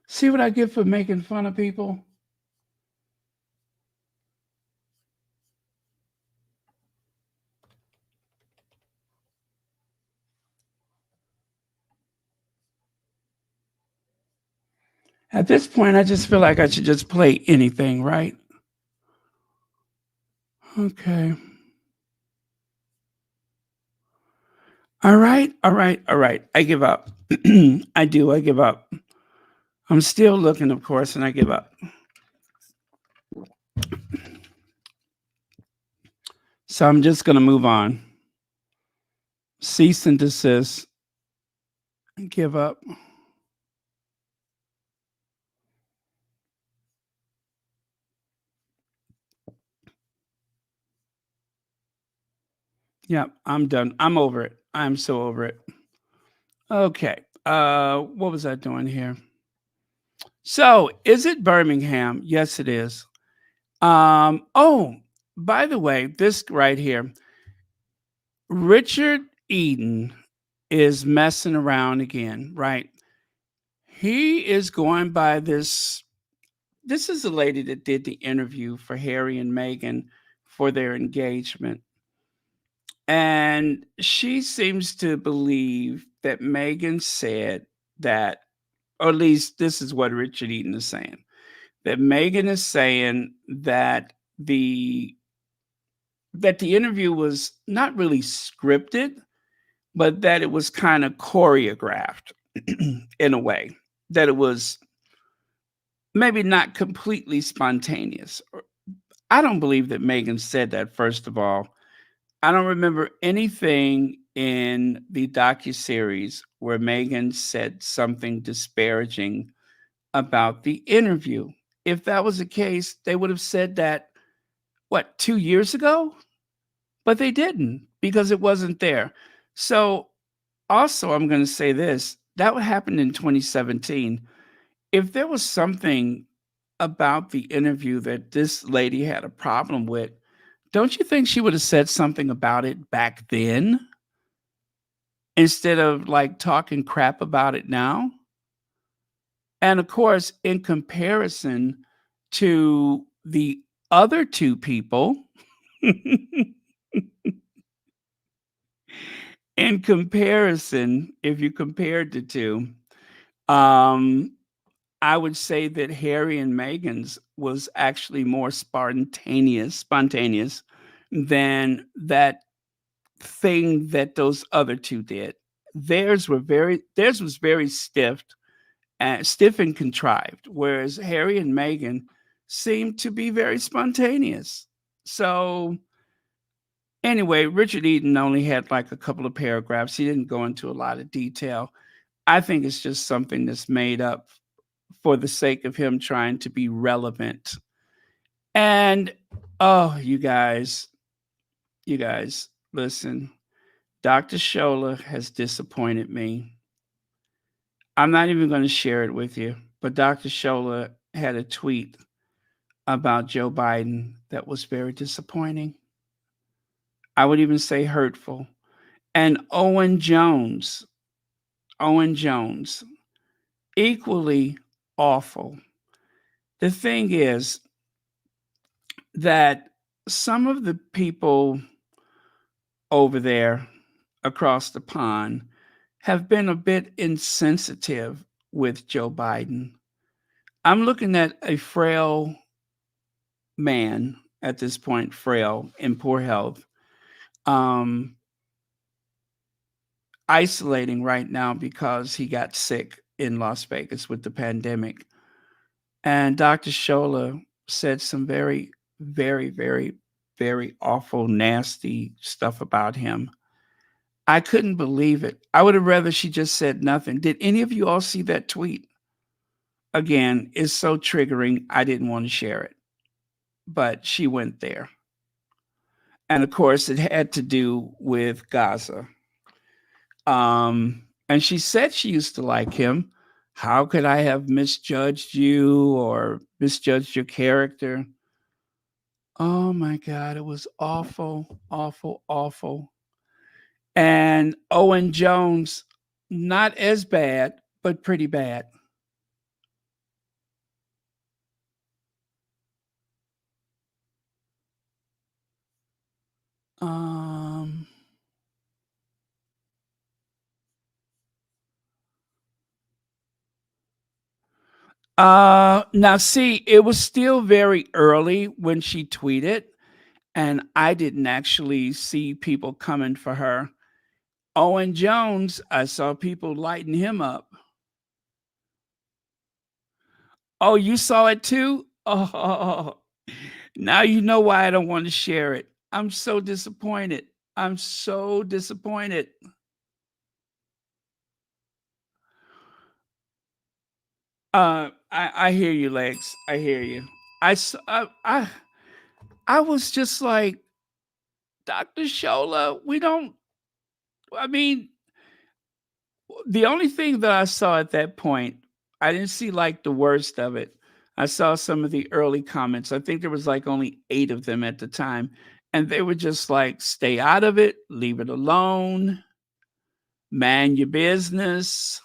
See what I get for making fun of people? At this point, I just feel like I should just play anything, right? Okay. All right. All right. All right. I give up. I do. I give up. I'm still looking, of course, and I give up. So I'm just going to move on. Cease and desist. And give up. Yeah, I'm done. I'm over it. I'm so over it. Okay. What was I doing here? So, is it Birmingham? Yes, it is. Oh, by the way, this right here, Richard Eden is messing around again, right? He is going by this. This is the lady that did the interview for Harry and Meghan for their engagement. And she seems to believe that Meghan said that, or at least this is what Richard Eden is saying, that Meghan is saying the that the interview was not really scripted, but that it was kind of choreographed in a way, that it was maybe not completely spontaneous. I don't believe that Meghan said that, first of all. I don't remember anything in the docuseries where Meghan said something disparaging about the interview. If that was the case, they would have said that, what, 2 years ago? But they didn't because it wasn't there. So, also, I'm going to say this that happened in 2017. If there was something about the interview that this lady had a problem with, don't you think she would have said something about it back then instead of like talking crap about it now? And of course, in comparison to the other two people, in comparison, if you compared the two, um, I would say that Harry and Meghan's was actually more spontaneous than that thing that those other two did. Theirs was very stiff and contrived, whereas Harry and Meghan seemed to be very spontaneous. So anyway, Richard Eden only had like a couple of paragraphs. He didn't go into a lot of detail. I think it's just something that's made up for the sake of him trying to be relevant. And oh, you guys, listen. Dr. Shola has disappointed me. I'm not even going to share it with you, but Dr. Shola had a tweet about Joe Biden that was very disappointing. I would even say hurtful. And Owen Jones, equally awful. The thing is that some of the people over there across the pond have been a bit insensitive with Joe Biden. I'm looking at a frail man at this point, frail in poor health, um, isolating right now because he got sick in Las Vegas with the pandemic. And Dr. Shola said some very, very, very, very awful, nasty stuff about him. I couldn't believe it. I would have rather she just said nothing. Did any of you all see that tweet? Again, it's so triggering. I didn't want to share it, but she went there. And of course, it had to do with Gaza. And she said she used to like him. How could I have misjudged you or misjudged your character? Oh my God, it was awful, awful, awful. And Owen Jones, not as bad, but pretty bad. Um, now see, it was still very early when she tweeted, and I didn't actually see people coming for her. Owen Jones, I saw people lighting him up. Oh, you saw it too? Oh, now you know why I don't want to share it. I'm so disappointed. I'm so disappointed. I hear you, Legs. I hear you. I was just like, Dr. Shola, we don't, I mean, the only thing that I saw at that point, I didn't see like the worst of it. I saw some of the early comments. I think there was like only 8 of them at the time. And they were just like, stay out of it, leave it alone, man your business.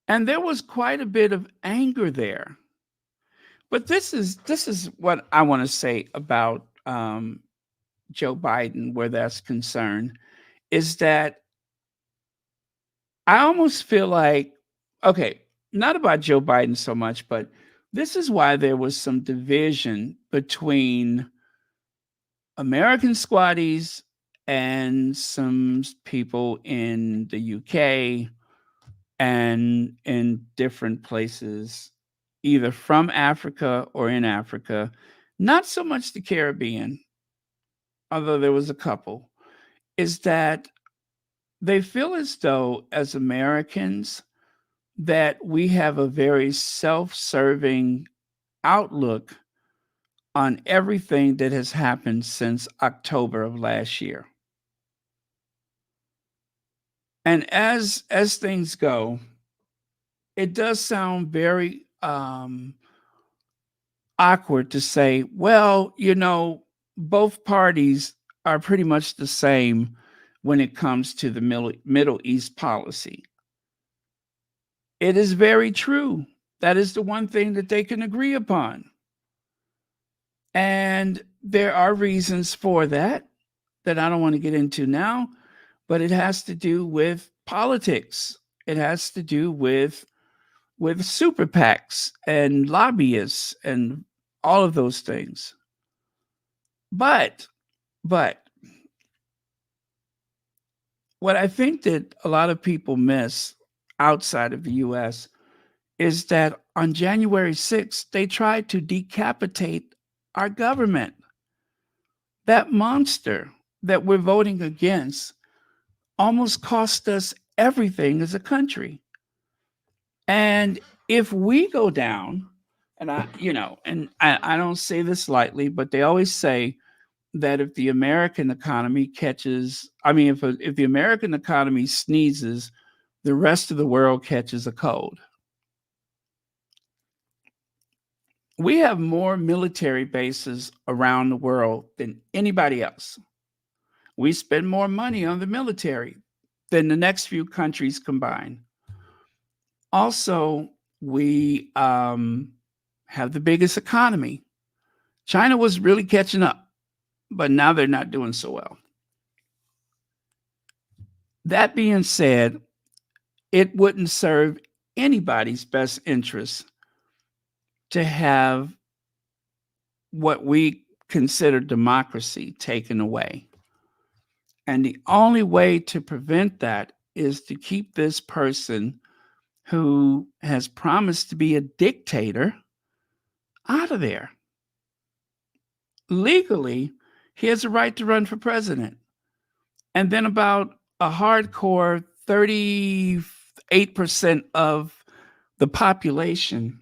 And there was quite a bit of anger there. But this is what I want to say about Joe Biden, where that's concerned, is that I almost feel like, okay, not about Joe Biden so much, but this is why there was some division between American squatties and some people in the UK and in different places, either from Africa or in Africa. Not so much the Caribbean, although there was a couple, is that they feel as though, as Americans, that we have a very self-serving outlook on everything that has happened since October of last year. And as things go, it does sound very awkward to say, well, both parties are pretty much the same when it comes to the Middle East policy. It is very true. That is the one thing that they can agree upon. And there are reasons for that I don't want to get into now, but it has to do with politics. It has to do with super PACs and lobbyists and all of those things. But but what I think that a lot of people miss outside of the US is that on January 6th, they tried to decapitate our government. That monster that we're voting against almost cost us everything as a country. And if we go down, And I don't say this lightly, but they always say that if the American economy if the American economy sneezes, the rest of the world catches a cold. We have more military bases around the world than anybody else. We spend more money on the military than the next few countries combined. Also, we have the biggest economy. China was really catching up, but now they're not doing so well. That being said, it wouldn't serve anybody's best interest to have what we consider democracy taken away. And the only way to prevent that is to keep this person who has promised to be a dictator out of there. Legally, he has a right to run for president. And then about a hardcore 38% of the population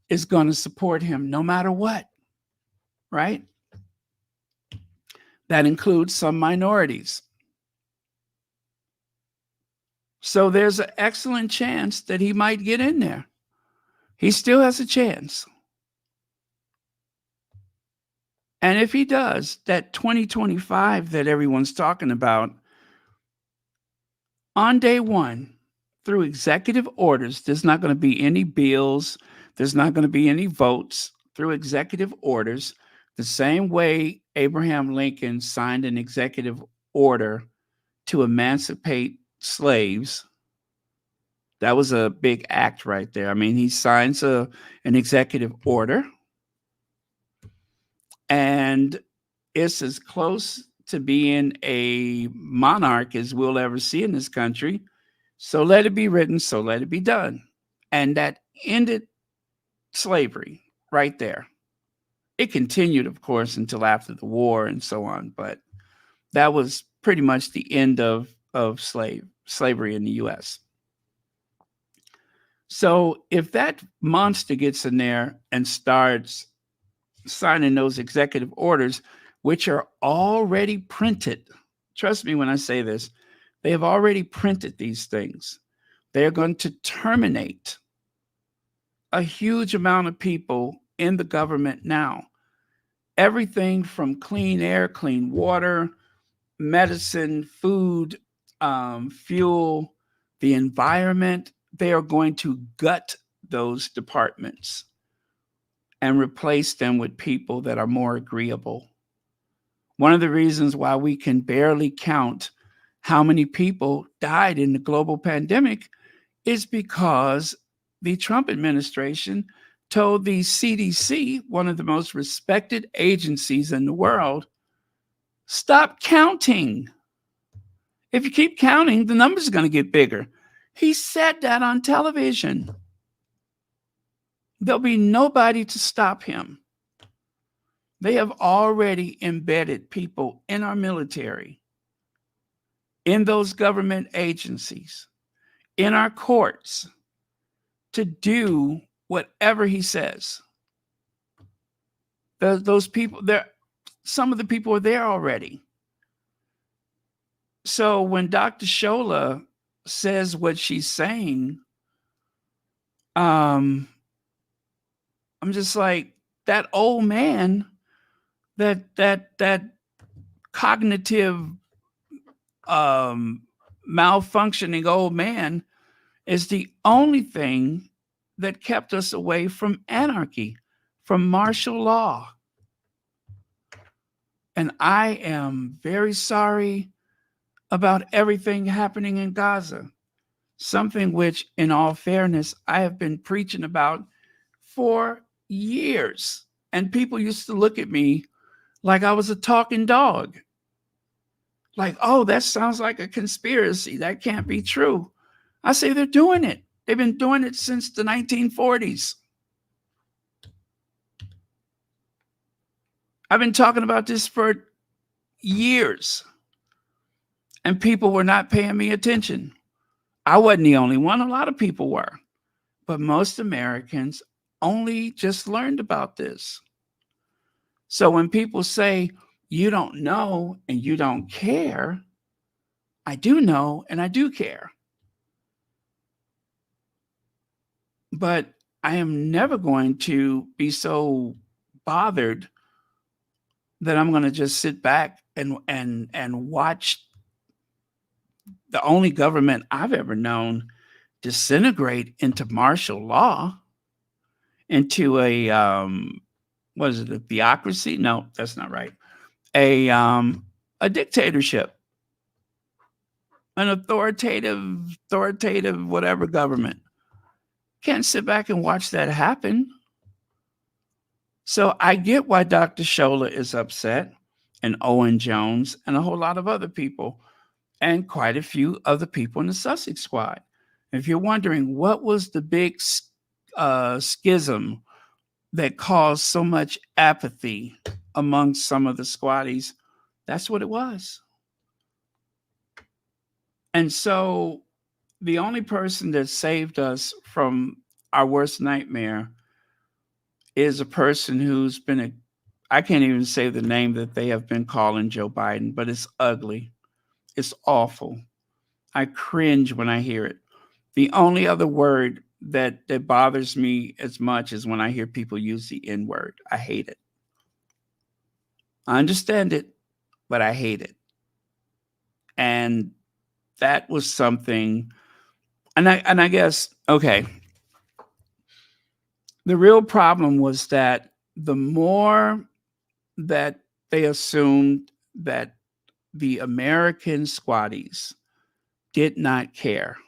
is going to support him no matter what, right? That includes some minorities. So there's an excellent chance that he might get in there. He still has a chance. And if he does, that 2025 that everyone's talking about, on day one, through executive orders, there's not going to be any bills, there's not going to be any votes. Through executive orders, the same way Abraham Lincoln signed an executive order to emancipate slaves. That was a big act right there. I mean, he signs an executive order, and it's as close to being a monarch as we'll ever see in this country. So let it be written, so let it be done. And that ended slavery right there. It continued, of course, until after the war and so on, but that was pretty much the end of slavery in the U.S. So if that monster gets in there and starts signing those executive orders, which are already printed, trust me when I say this, they have already printed these things. They're going to terminate a huge amount of people in the government now. Everything from clean air, clean water, medicine, food, fuel, the environment, they are going to gut those departments and replace them with people that are more agreeable. One of the reasons why we can barely count how many people died in the global pandemic is because the Trump administration told the CDC, one of the most respected agencies in the world, stop counting. If you keep counting, the numbers are going to get bigger. He said that on television. There'll be nobody to stop him. They have already embedded people in our military, in those government agencies, in our courts, to do whatever he says. Those people, some of the people are there already. So when Dr. Shola says what she's saying, I'm just like, that old man, that cognitive malfunctioning old man is the only thing that kept us away from anarchy, from martial law. And I am very sorry about everything happening in Gaza, something which, in all fairness, I have been preaching about for years. And people used to look at me like I was a talking dog. Like, oh, that sounds like a conspiracy. That can't be true. I say they're doing it. They've been doing it since the 1940s. I've been talking about this for years, and people were not paying me attention. I wasn't the only one. A lot of people were. But most Americans only just learned about this. So when people say you don't know and you don't care, I do know and I do care. But I am never going to be so bothered that I'm going to just sit back and watch the only government I've ever known disintegrate into martial law, into a what is it, a theocracy? No, that's not right. A dictatorship, an authoritative whatever government. Can't sit back and watch that happen. So I get why Dr. Shola is upset, and Owen Jones, and a whole lot of other people, and quite a few other people in the Sussex squad. If you're wondering what was the big schism that caused so much apathy among some of the squaddies, that's what it was. And so the only person that saved us from our worst nightmare is a person who's been I can't even say the name that they have been calling Joe Biden, but it's ugly. It's awful. I cringe when I hear it. The only other word that bothers me as much is when I hear people use the N word. I hate it. I understand it, but I hate it. And that was something, and I guess, okay, the real problem was that the more that they assumed that the American squaddies did not care,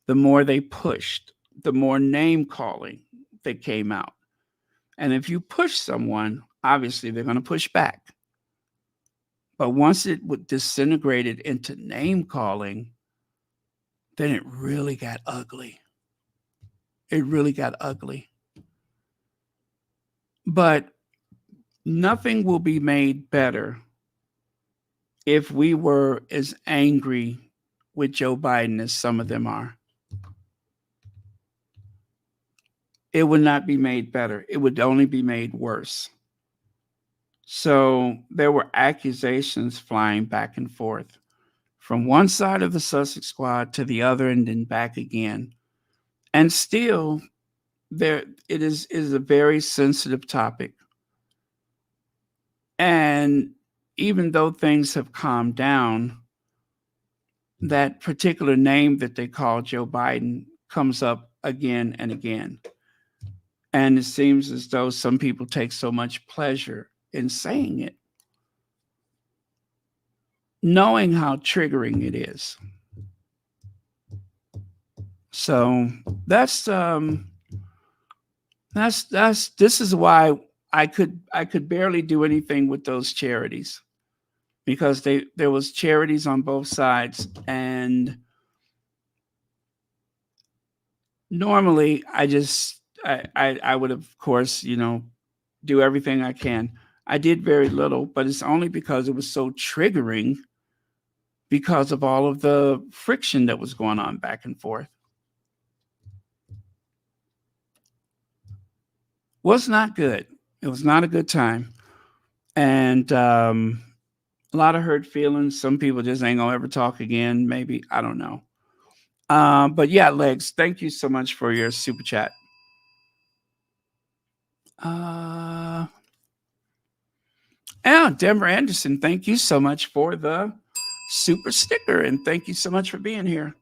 the more they pushed, the more name calling that came out. And if you push someone, obviously they're going to push back. But once it would disintegrated into name calling, then it really got ugly. It really got ugly. But nothing will be made better if we were as angry with Joe Biden as some of them are. It would not be made better. It would only be made worse. So there were accusations flying back and forth from one side of the Sussex squad to the other and then back again. And still, there it is a very sensitive topic. And even though things have calmed down, that particular name that they call Joe Biden comes up again and again. And it seems as though some people take so much pleasure in saying it, knowing how triggering it is. So that's this is why I could barely do anything with those charities, because there was charities on both sides, and normally I would, of course, do everything I can. I did very little, but it's only because it was so triggering because of all of the friction that was going on back and forth. Was not good. It was not a good time. And a lot of hurt feelings. Some people just ain't gonna ever talk again. Maybe, I don't know. But yeah, Legs, thank you so much for your super chat. Yeah, Denver Anderson, thank you so much for the super sticker, and thank you so much for being here.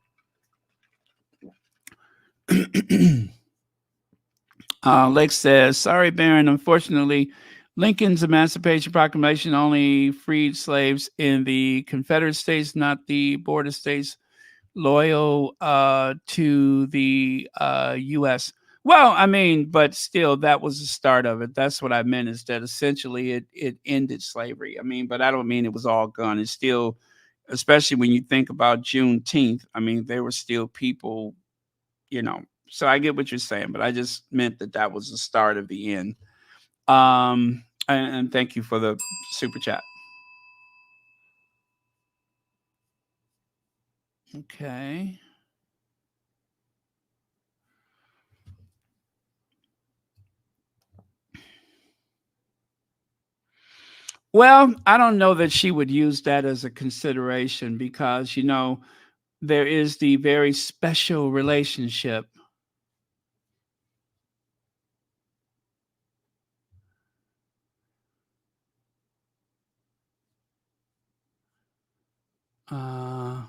Lex says, sorry, Baron. Unfortunately, Lincoln's Emancipation Proclamation only freed slaves in the Confederate States, not the border states loyal to the U.S. Well, I mean, but still, that was the start of it. That's what I meant, is that essentially it ended slavery. I mean, but I don't mean it was all gone. It's still, especially when you think about Juneteenth, I mean, there were still people, so I get what you're saying, but I just meant that was the start of the end. And thank you for the super chat. Okay. Well, I don't know that she would use that as a consideration because, there is the very special relationship. Uh,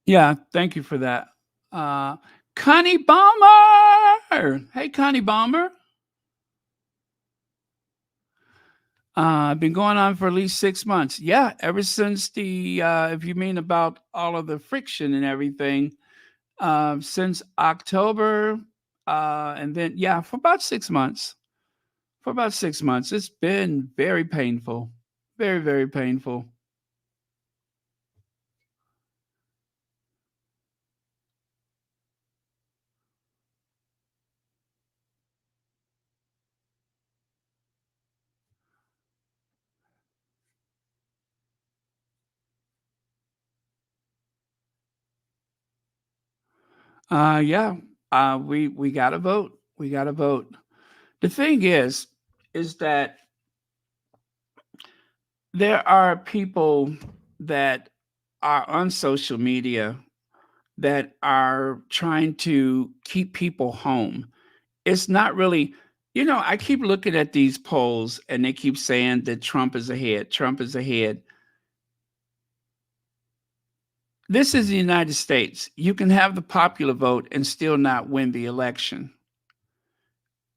yeah, thank you for that. Uh, Connie Bomber. Hey, Connie Bomber. Been going on for at least 6 months. Yeah, ever since if you mean about all of the friction and everything, since October, and then, yeah, for about 6 months. For about 6 months. It's been very painful. Very, very painful. Yeah, we gotta vote. We gotta vote. The thing is that there are people that are on social media that are trying to keep people home. It's not really, I keep looking at these polls and they keep saying that Trump is ahead. Trump is ahead. This is the United States. You can have the popular vote and still not win the election.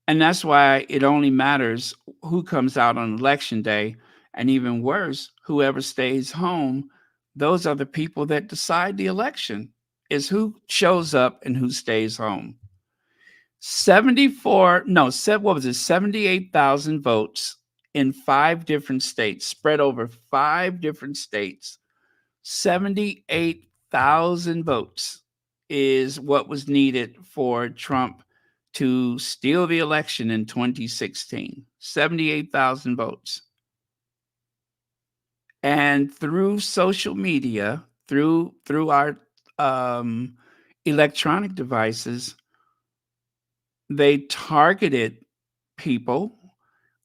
And that's why it only matters who comes out on election day. And even worse, whoever stays home, those are the people that decide the election, is who shows up and who stays home. 74, no, what was it? 78,000 votes in 5 different states, spread over 5 different states. 78,000 votes is what was needed for Trump to steal the election in 2016. 78,000 votes. And through social media, through our electronic devices, they targeted people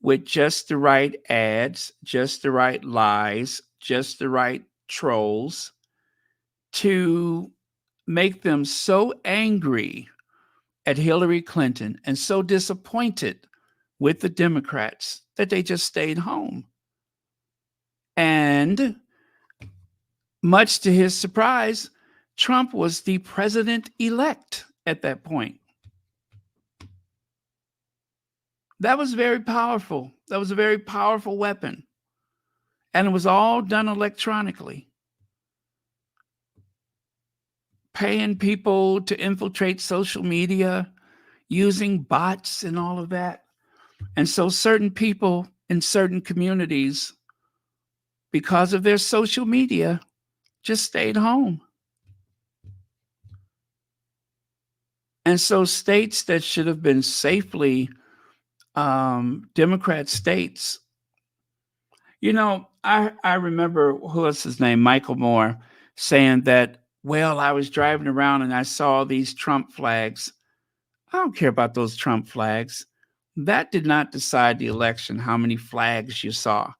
with just the right ads, just the right lies, just the right trolls to make them so angry at Hillary Clinton and so disappointed with the Democrats that they just stayed home. And much to his surprise, Trump was the president-elect at that point. That was very powerful. That was a very powerful weapon. And it was all done electronically. Paying people to infiltrate social media, using bots and all of that. And so certain people in certain communities, because of their social media, just stayed home. And so states that should have been safely Democrat states, I remember, who was his name, Michael Moore, saying that, well, I was driving around and I saw these Trump flags. I don't care about those Trump flags. That did not decide the election, how many flags you saw.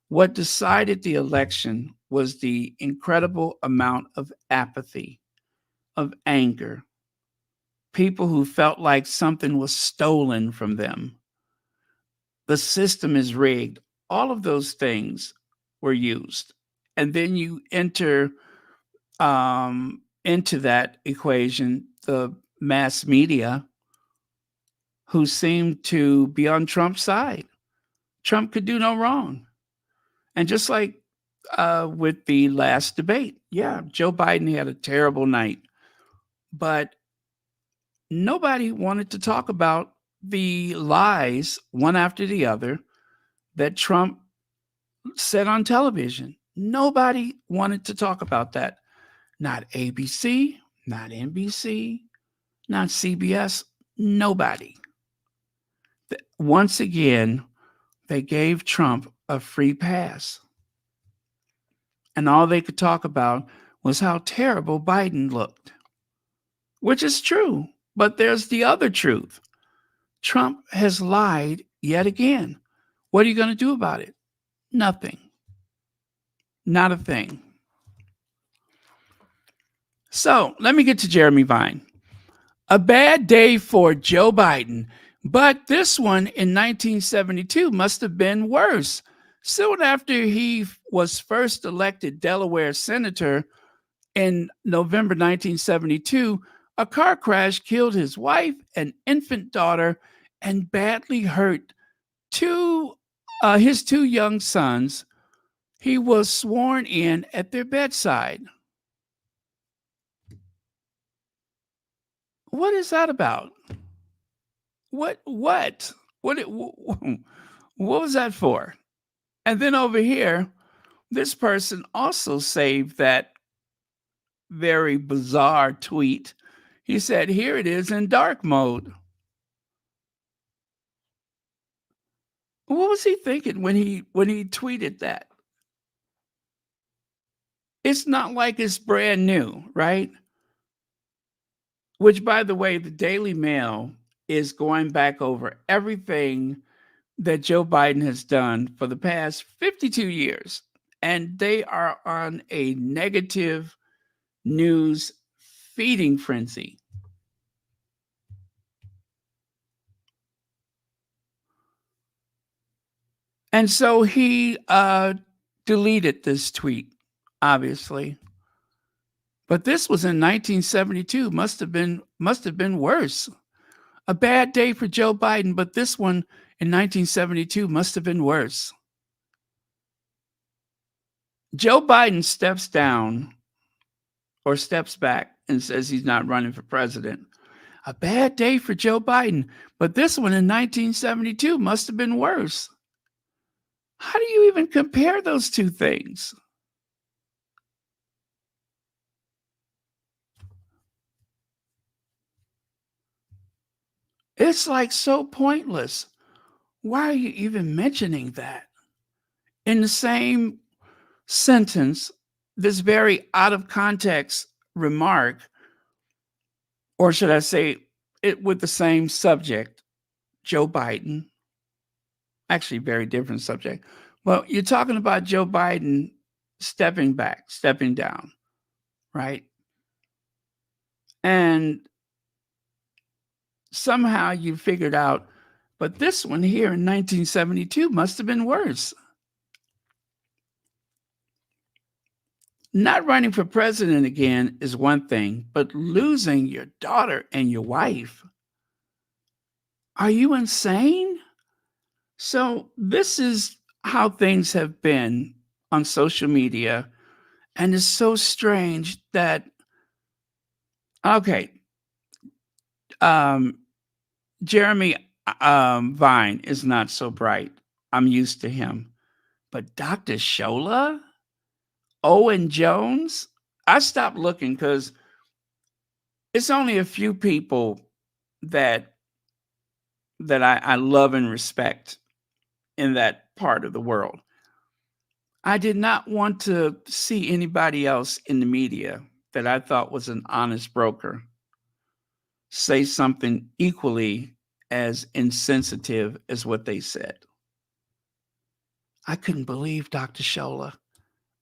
What decided the election was the incredible amount of apathy, of anger, people who felt like something was stolen from them. The system is rigged. All of those things were used. And then you enter into that equation the mass media, who seemed to be on Trump's side. Trump could do no wrong. And just like with the last debate, yeah, Joe Biden had a terrible night, but nobody wanted to talk about the lies, one after the other, that Trump said on television. Nobody wanted to talk about that. Not ABC, not NBC, not CBS, nobody. Once again, they gave Trump a free pass. And all they could talk about was how terrible Biden looked, which is true. But there's the other truth. Trump has lied yet again. What are you going to do about it? Nothing. Not a thing. So let me get to Jeremy Vine. A bad day for Joe Biden, but this one in 1972 must have been worse. Soon after he was first elected Delaware senator in November 1972, a car crash killed his wife and infant daughter and badly hurt his two young sons. He was sworn in at their bedside. What is that about? What? What? What was that for? And then over here, this person also saved that very bizarre tweet. He said, "Here it is in dark mode." What was he thinking when he tweeted that? It's not like it's brand new, right? Which, by the way, the Daily Mail is going back over everything that Joe Biden has done for the past 52 years. And they are on a negative news feeding frenzy. And so he deleted this tweet, obviously. But this was in 1972. Must have been worse. A bad day for Joe Biden, but this one in 1972 must have been worse. Joe Biden steps down or steps back and says he's not running for president. A bad day for Joe Biden, but this one in 1972 must have been worse. How do you even compare those two things? It's like so pointless. Why are you even mentioning that? In the same sentence, this very out of context remark, or should I say it with the same subject, Joe Biden, actually very different subject. Well, you're talking about Joe Biden stepping back, stepping down, right? And somehow you figured out, but this one here in 1972 must have been worse. Not running for president again is one thing, but losing your daughter and your wife. Are you insane? So, this is how things have been on social media. And it's so strange that, okay, Jeremy Vine is not so bright. I'm used to him. But Dr. Shola, Owen Jones, I stopped looking because it's only a few people that I love and respect in that part of the world. I did not want to see anybody else in the media that I thought was an honest broker say something equally as insensitive as what they said. I couldn't believe Dr. Shola.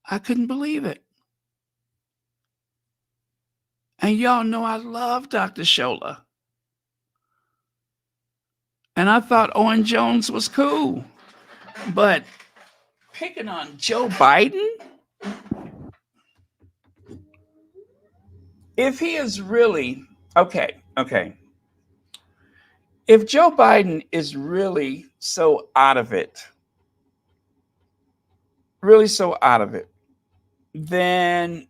I couldn't believe it. And y'all know I love Dr. Shola. And I thought Owen Jones was cool. But picking on Joe Biden? If he is really, okay. If Joe Biden is really so out of it, then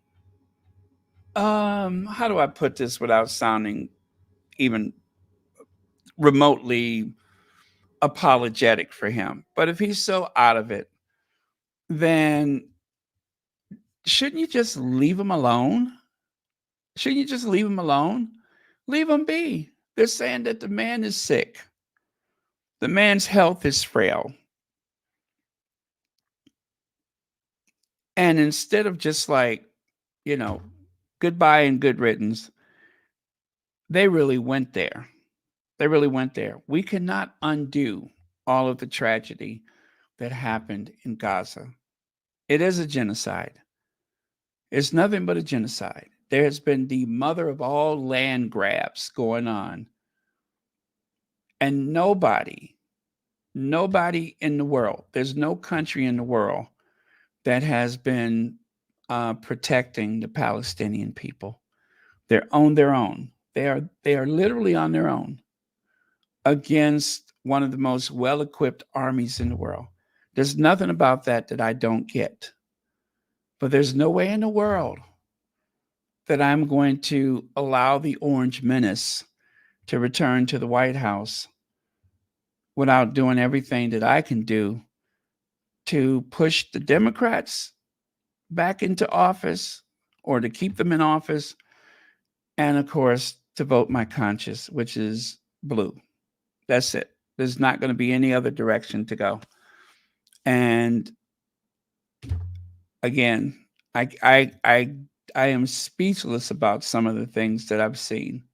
how do I put this without sounding even remotely apologetic for him? But if he's so out of it, then shouldn't you just leave him alone? Shouldn't you just leave him alone? Leave him be. They're saying that the man is sick. The man's health is frail. And instead of just like, goodbye and good riddance, they really went there. We cannot undo all of the tragedy that happened in Gaza. It is a genocide. It's nothing but a genocide. There has been the mother of all land grabs going on. And nobody in the world, there's no country in the world that has been protecting the Palestinian people. They're on their own. They are literally on their own against one of the most well-equipped armies in the world. There's nothing about that I don't get. But there's no way in the world that I'm going to allow the Orange Menace to return to the White House without doing everything that I can do to push the Democrats back into office or to keep them in office, and of course, to vote my conscience, which is blue. That's it. There's not going to be any other direction to go. And again, I am speechless about some of the things that I've seen.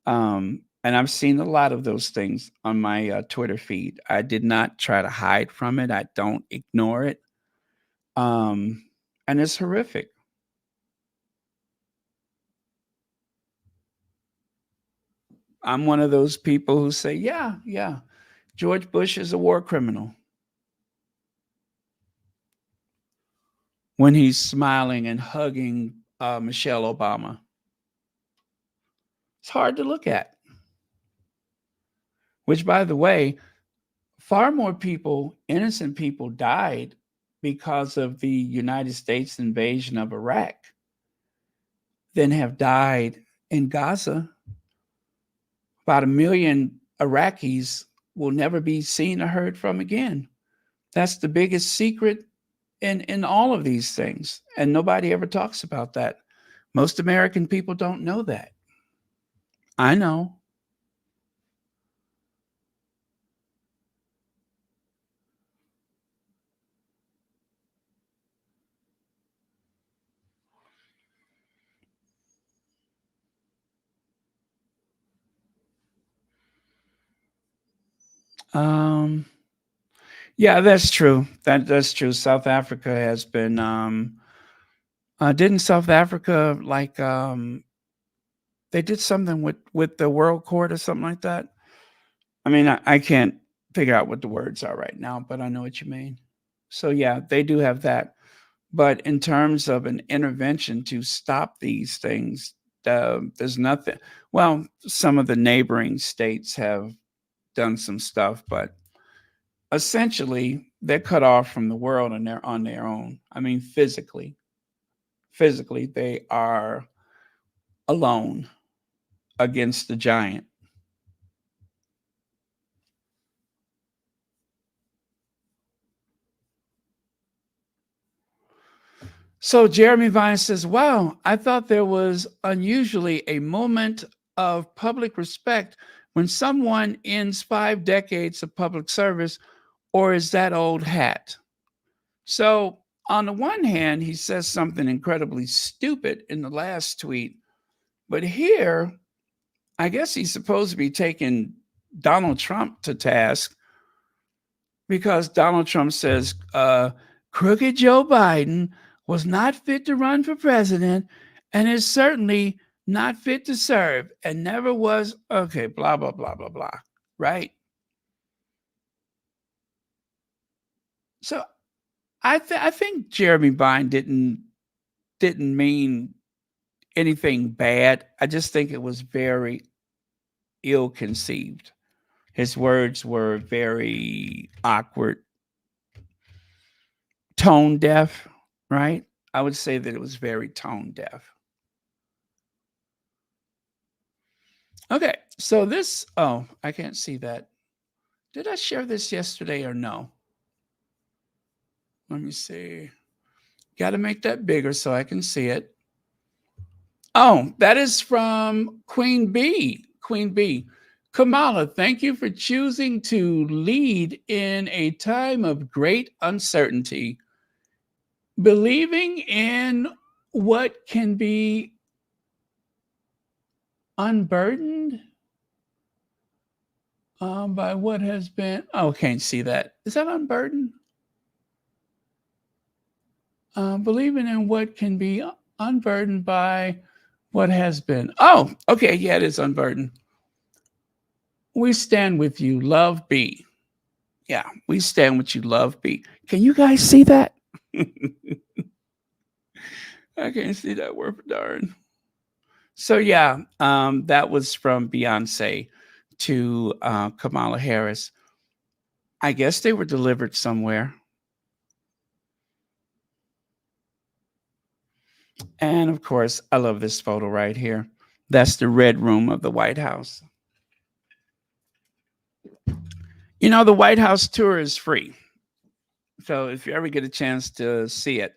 And I've seen a lot of those things on my Twitter feed. I did not try to hide from it. I don't ignore it. And it's horrific. I'm one of those people who say, yeah, George Bush is a war criminal. When he's smiling and hugging Michelle Obama. It's hard to look at. Which, by the way, far more people, innocent people, died because of the United States invasion of Iraq than have died in Gaza. About 1 million Iraqis will never be seen or heard from again. That's the biggest secret in all of these things. And nobody ever talks about that. Most American people don't know that. I know. Yeah, that's true. That's true. South Africa has been didn't South Africa they did something with the World Court or something like that? I mean, I can't figure out what the words are right now, but I know what you mean. So yeah, they do have that. But in terms of an intervention to stop these things, there's nothing. Well, some of the neighboring states have done some stuff, but essentially they're cut off from the world and they're on their own. I mean, physically, they are alone against the giant. So Jeremy Vine says, wow, I thought there was unusually a moment of public respect when someone ends 5 decades of public service, or is that old hat? So on the one hand, he says something incredibly stupid in the last tweet, but here, I guess he's supposed to be taking Donald Trump to task because Donald Trump says crooked Joe Biden was not fit to run for president and is certainly not fit to serve and never was, okay, blah, blah, blah, blah, blah, right? So I think Jeremy Vine didn't mean anything bad. I just think it was very ill conceived. His words were very awkward, tone deaf, right? I would say that it was very tone deaf. Okay, so this, oh, I can't see that. Did I share this yesterday or no? Let me see. Got to make that bigger so I can see it. Oh, that is from Queen B. Queen B. Kamala, thank you for choosing to lead in a time of great uncertainty. Believing in what can be unburdened by what has been. Oh, can't see that. Is that unburdened? Believing in what can be unburdened by what has been. Oh, okay. Yeah, it is unburdened. We stand with you, love B. Yeah, we stand with you, love B. Can you guys see that? I can't see that word for darn. So yeah, that was from Beyonce to Kamala Harris. I guess they were delivered somewhere. And of course, I love this photo right here. That's the red room of the White House. You know, the White House tour is free. So if you ever get a chance to see it,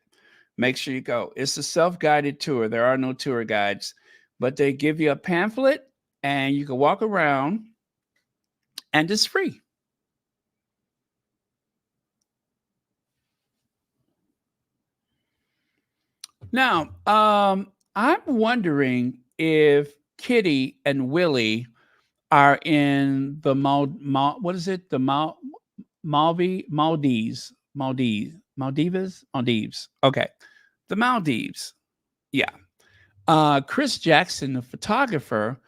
make sure you go. It's a self-guided tour. There are no tour guides, but they give you a pamphlet and you can walk around and it's free. Now, I'm wondering if Kitty and Willie are in the what is it? The Maldives. Okay, the Maldives. Yeah. Chris Jackson, the photographer,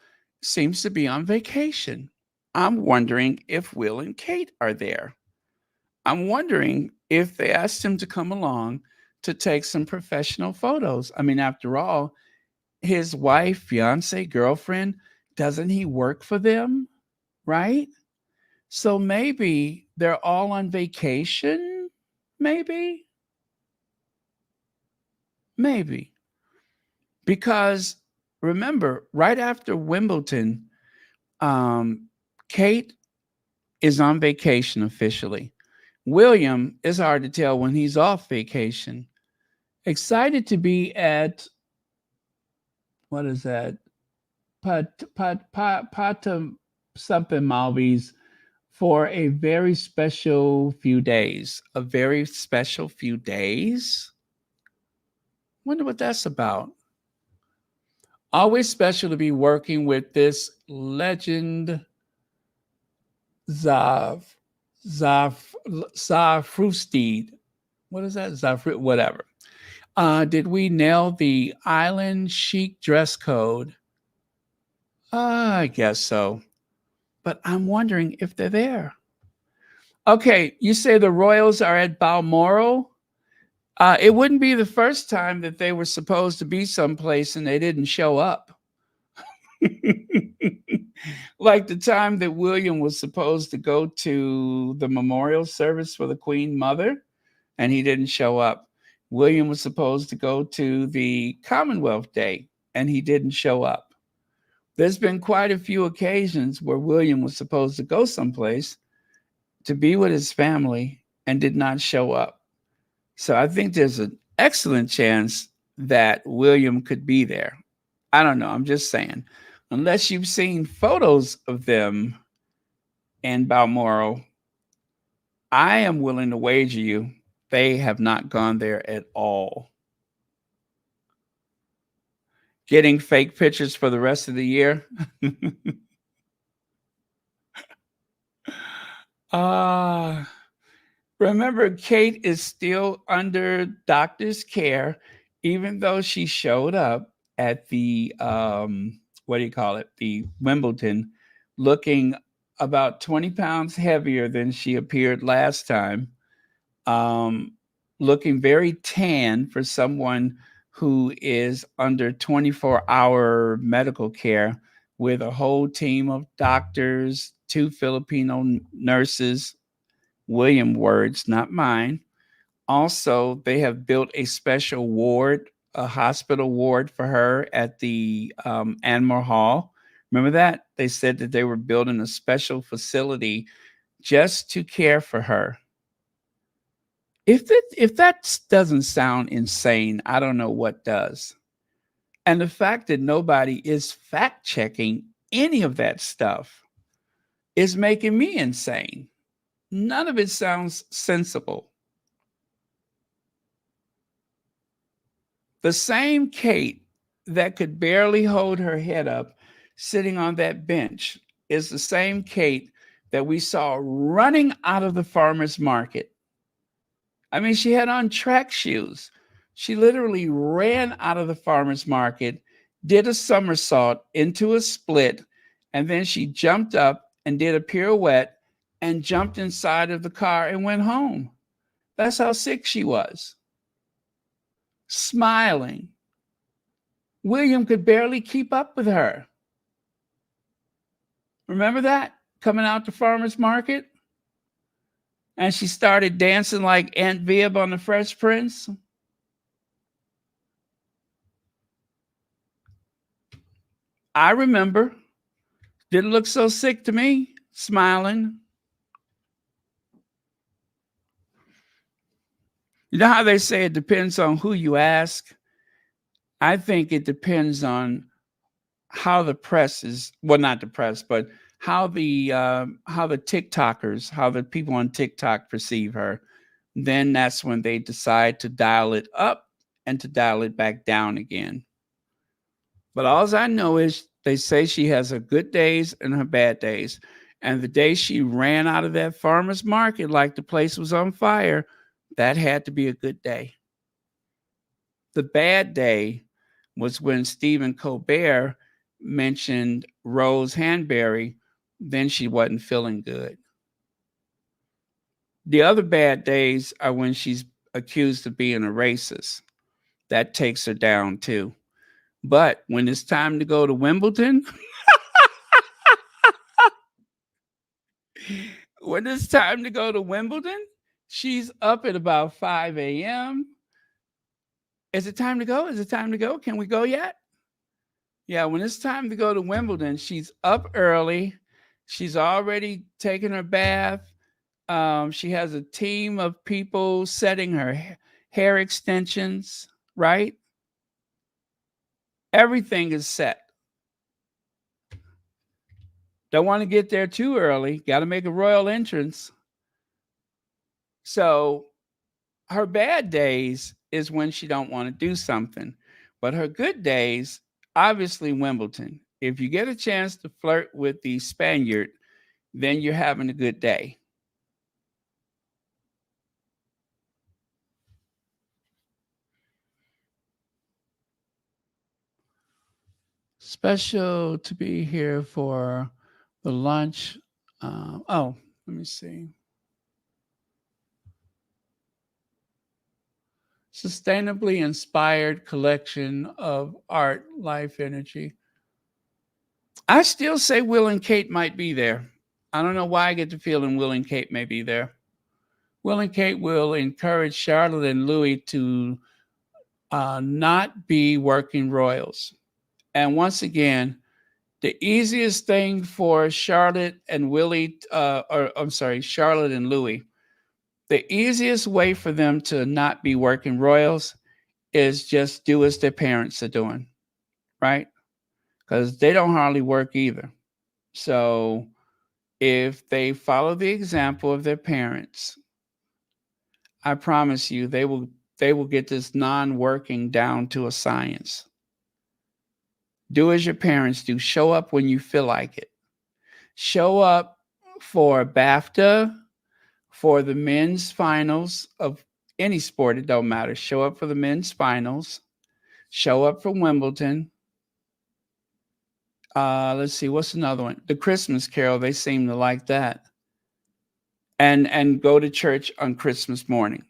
seems to be on vacation. I'm wondering if Will and Kate are there. I'm wondering if they asked him to come along to take some professional photos. I mean, after all, his wife, fiance, girlfriend, doesn't he work for them? Right? So maybe they're all on vacation. Maybe. Maybe. Because remember, right after Wimbledon, Kate is on vacation officially. William is hard to tell when he's off vacation. Excited to be at, what is that? Patam something Maldives for a very special few days. A very special few days? Wonder what that's about. Always special to be working with this legend, Zafrustid. What is that? Zafru, whatever. Did we nail the island chic dress code? I guess so. But I'm wondering if they're there. Okay, you say the Royals are at Balmoral? It wouldn't be the first time that they were supposed to be someplace and they didn't show up. Like the time that William was supposed to go to the memorial service for the Queen Mother and he didn't show up. William was supposed to go to the Commonwealth Day and he didn't show up. There's been quite a few occasions where William was supposed to go someplace to be with his family and did not show up. So I think there's an excellent chance that William could be there. I don't know. I'm just saying. Unless you've seen photos of them in Balmoral, I am willing to wager you they have not gone there at all. Getting fake pictures for the rest of the year. Remember, Kate is still under doctor's care, even though she showed up at the what do you call it? The Wimbledon, looking about 20 pounds heavier than she appeared last time. Looking very tan for someone who is under 24-hour medical care with a whole team of doctors, 2 Filipino nurses, William words, not mine. Also, they have built a special ward, a hospital ward for her at the Anmar Hall. Remember that? They said that they were building a special facility just to care for her. If that doesn't sound insane, I don't know what does. And the fact that nobody is fact checking any of that stuff is making me insane. None of it sounds sensible. The same Kate that could barely hold her head up sitting on that bench is the same Kate that we saw running out of the farmer's market. I mean, she had on track shoes. She literally ran out of the farmer's market, did a somersault into a split, and then she jumped up and did a pirouette and jumped inside of the car and went home. That's how sick she was. Smiling. William could barely keep up with her. Remember that? Coming out the farmer's market? And she started dancing like Aunt Viv on the Fresh Prince. I remember. Didn't look so sick to me, smiling. You know how they say it depends on who you ask? I think it depends on how the press is, well, not the press, but how the TikTokers, how the people on TikTok perceive her. Then that's when they decide to dial it up and to dial it back down again. But all I know is they say she has her good days and her bad days. And the day she ran out of that farmer's market like the place was on fire, that had to be a good day. The bad day was when Stephen Colbert mentioned Rose Hanbury, then she wasn't feeling good. The other bad days are when she's accused of being a racist. That takes her down too. But when it's time to go to Wimbledon, she's up at about 5 a.m. Is it time to go? Is it time to go? Can we go yet? Yeah, when it's time to go to Wimbledon, she's up early. She's already taken her bath. She has a team of people setting her hair extensions, right? Everything is set. Don't want to get there too early. Got to make a royal entrance. So her bad days is when she don't want to do something. But her good days, obviously Wimbledon. If you get a chance to flirt with the Spaniard, then you're having a good day. Special to be here for the lunch. Let me see. Sustainably inspired collection of art, life energy. I still say Will and Kate might be there. I don't know why I get the feeling Will and Kate may be there. Will and Kate will encourage Charlotte and Louis to not be working royals. And once again, the easiest thing for Charlotte and Charlotte and Louis, the easiest way for them to not be working royals is just do as their parents are doing, right? Because they don't hardly work either. So if they follow the example of their parents, I promise you they will get this non-working down to a science. Do as your parents do. Show up when you feel like it. Show up for BAFTA, for the men's finals of any sport, it don't matter. Show up for the men's finals. Show up for Wimbledon. Let's see, what's another one? The Christmas Carol, they seem to like that. And go to church on Christmas morning.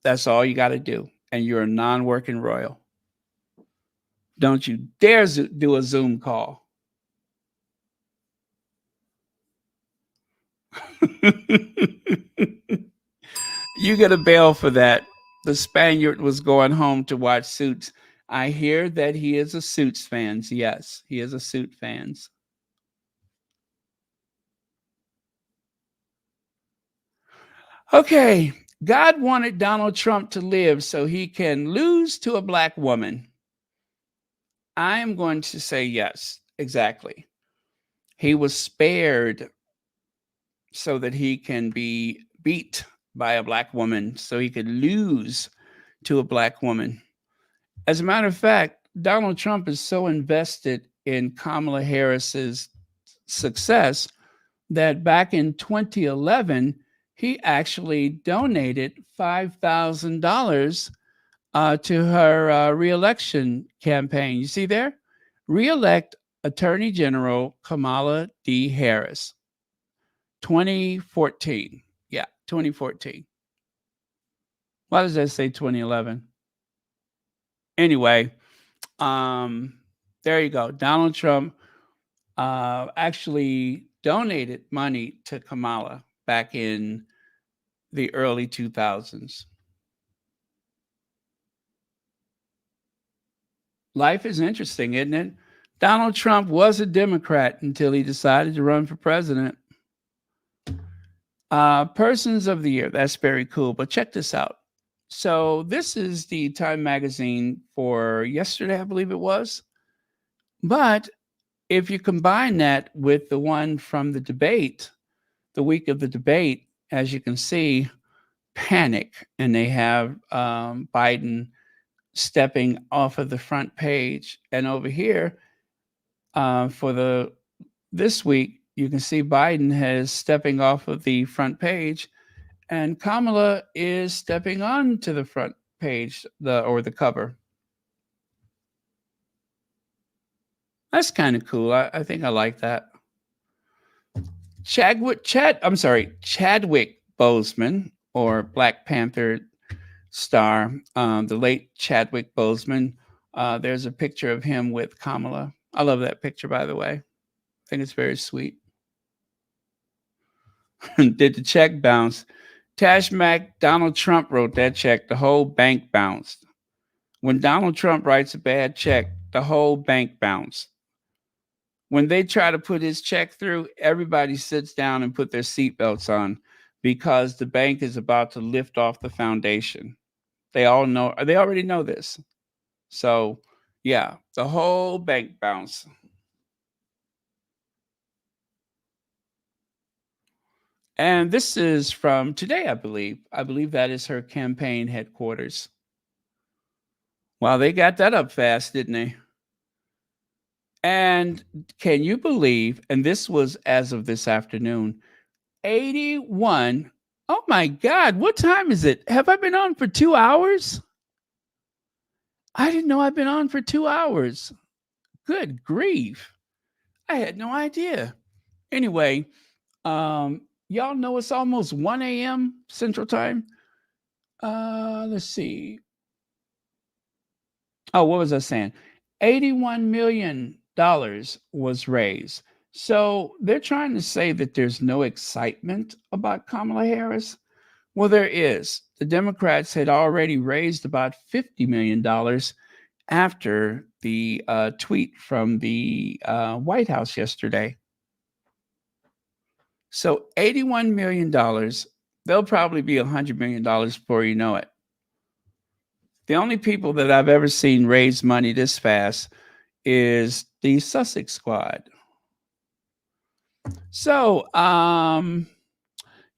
That's all you got to do. And you're a non-working royal. Don't you dare do a Zoom call. You get a bail for that. The Spaniard was going home to watch Suits. I hear that he is a Suits fan. Yes, he is a Suits fan. Okay, God wanted Donald Trump to live so he can lose to a black woman. I am going to say yes, exactly. He was spared so that he can be beat by a black woman, so he could lose to a black woman. As a matter of fact, Donald Trump is so invested in Kamala Harris's success that back in 2011, he actually donated $5,000 to her reelection campaign. You see there? Reelect Attorney General Kamala D. Harris, 2014. Yeah, 2014. Why does that say 2011? Anyway, there you go. Donald Trump actually donated money to Kamala back in the early 2000s. Life is interesting, isn't it? Donald Trump was a Democrat until he decided to run for president. Persons of the year. That's very cool. But check this out. So this is the Time magazine for yesterday, I believe it was. But if you combine that with the one from the debate, the week of the debate, as you can see, panic. And they have Biden stepping off of the front page. And over here, for this week, you can see Biden has stepping off of the front page, and Kamala is stepping on to the front page, the cover. That's kind of cool. I think I like that. Chadwick Boseman, or Black Panther star, the late Chadwick Boseman. There's a picture of him with Kamala. I love that picture, by the way. I think it's very sweet. Did the check bounce? Tash Mack, Donald Trump wrote that check. The whole bank bounced. When Donald Trump writes a bad check, the whole bank bounced. When they try to put his check through, everybody sits down and put their seatbelts on because the bank is about to lift off the foundation. They already know this. So, yeah, the whole bank bounced. And this is from today, I believe. I believe that is her campaign headquarters. Wow, they got that up fast, didn't they? And can you believe, and this was as of this afternoon, 81. Oh my God, what time is it? Have I been on for 2 hours? I didn't know I've been on for 2 hours. Good grief. I had no idea. Anyway, y'all know it's almost 1 a.m. Central Time. Let's see. Oh, what was I saying? $81 million was raised. So they're trying to say that there's no excitement about Kamala Harris. Well, there is. The Democrats had already raised about $50 million after the tweet from the White House yesterday. So $81 million, they'll probably be $100 million before you know it. The only people that I've ever seen raise money this fast is the Sussex squad. So,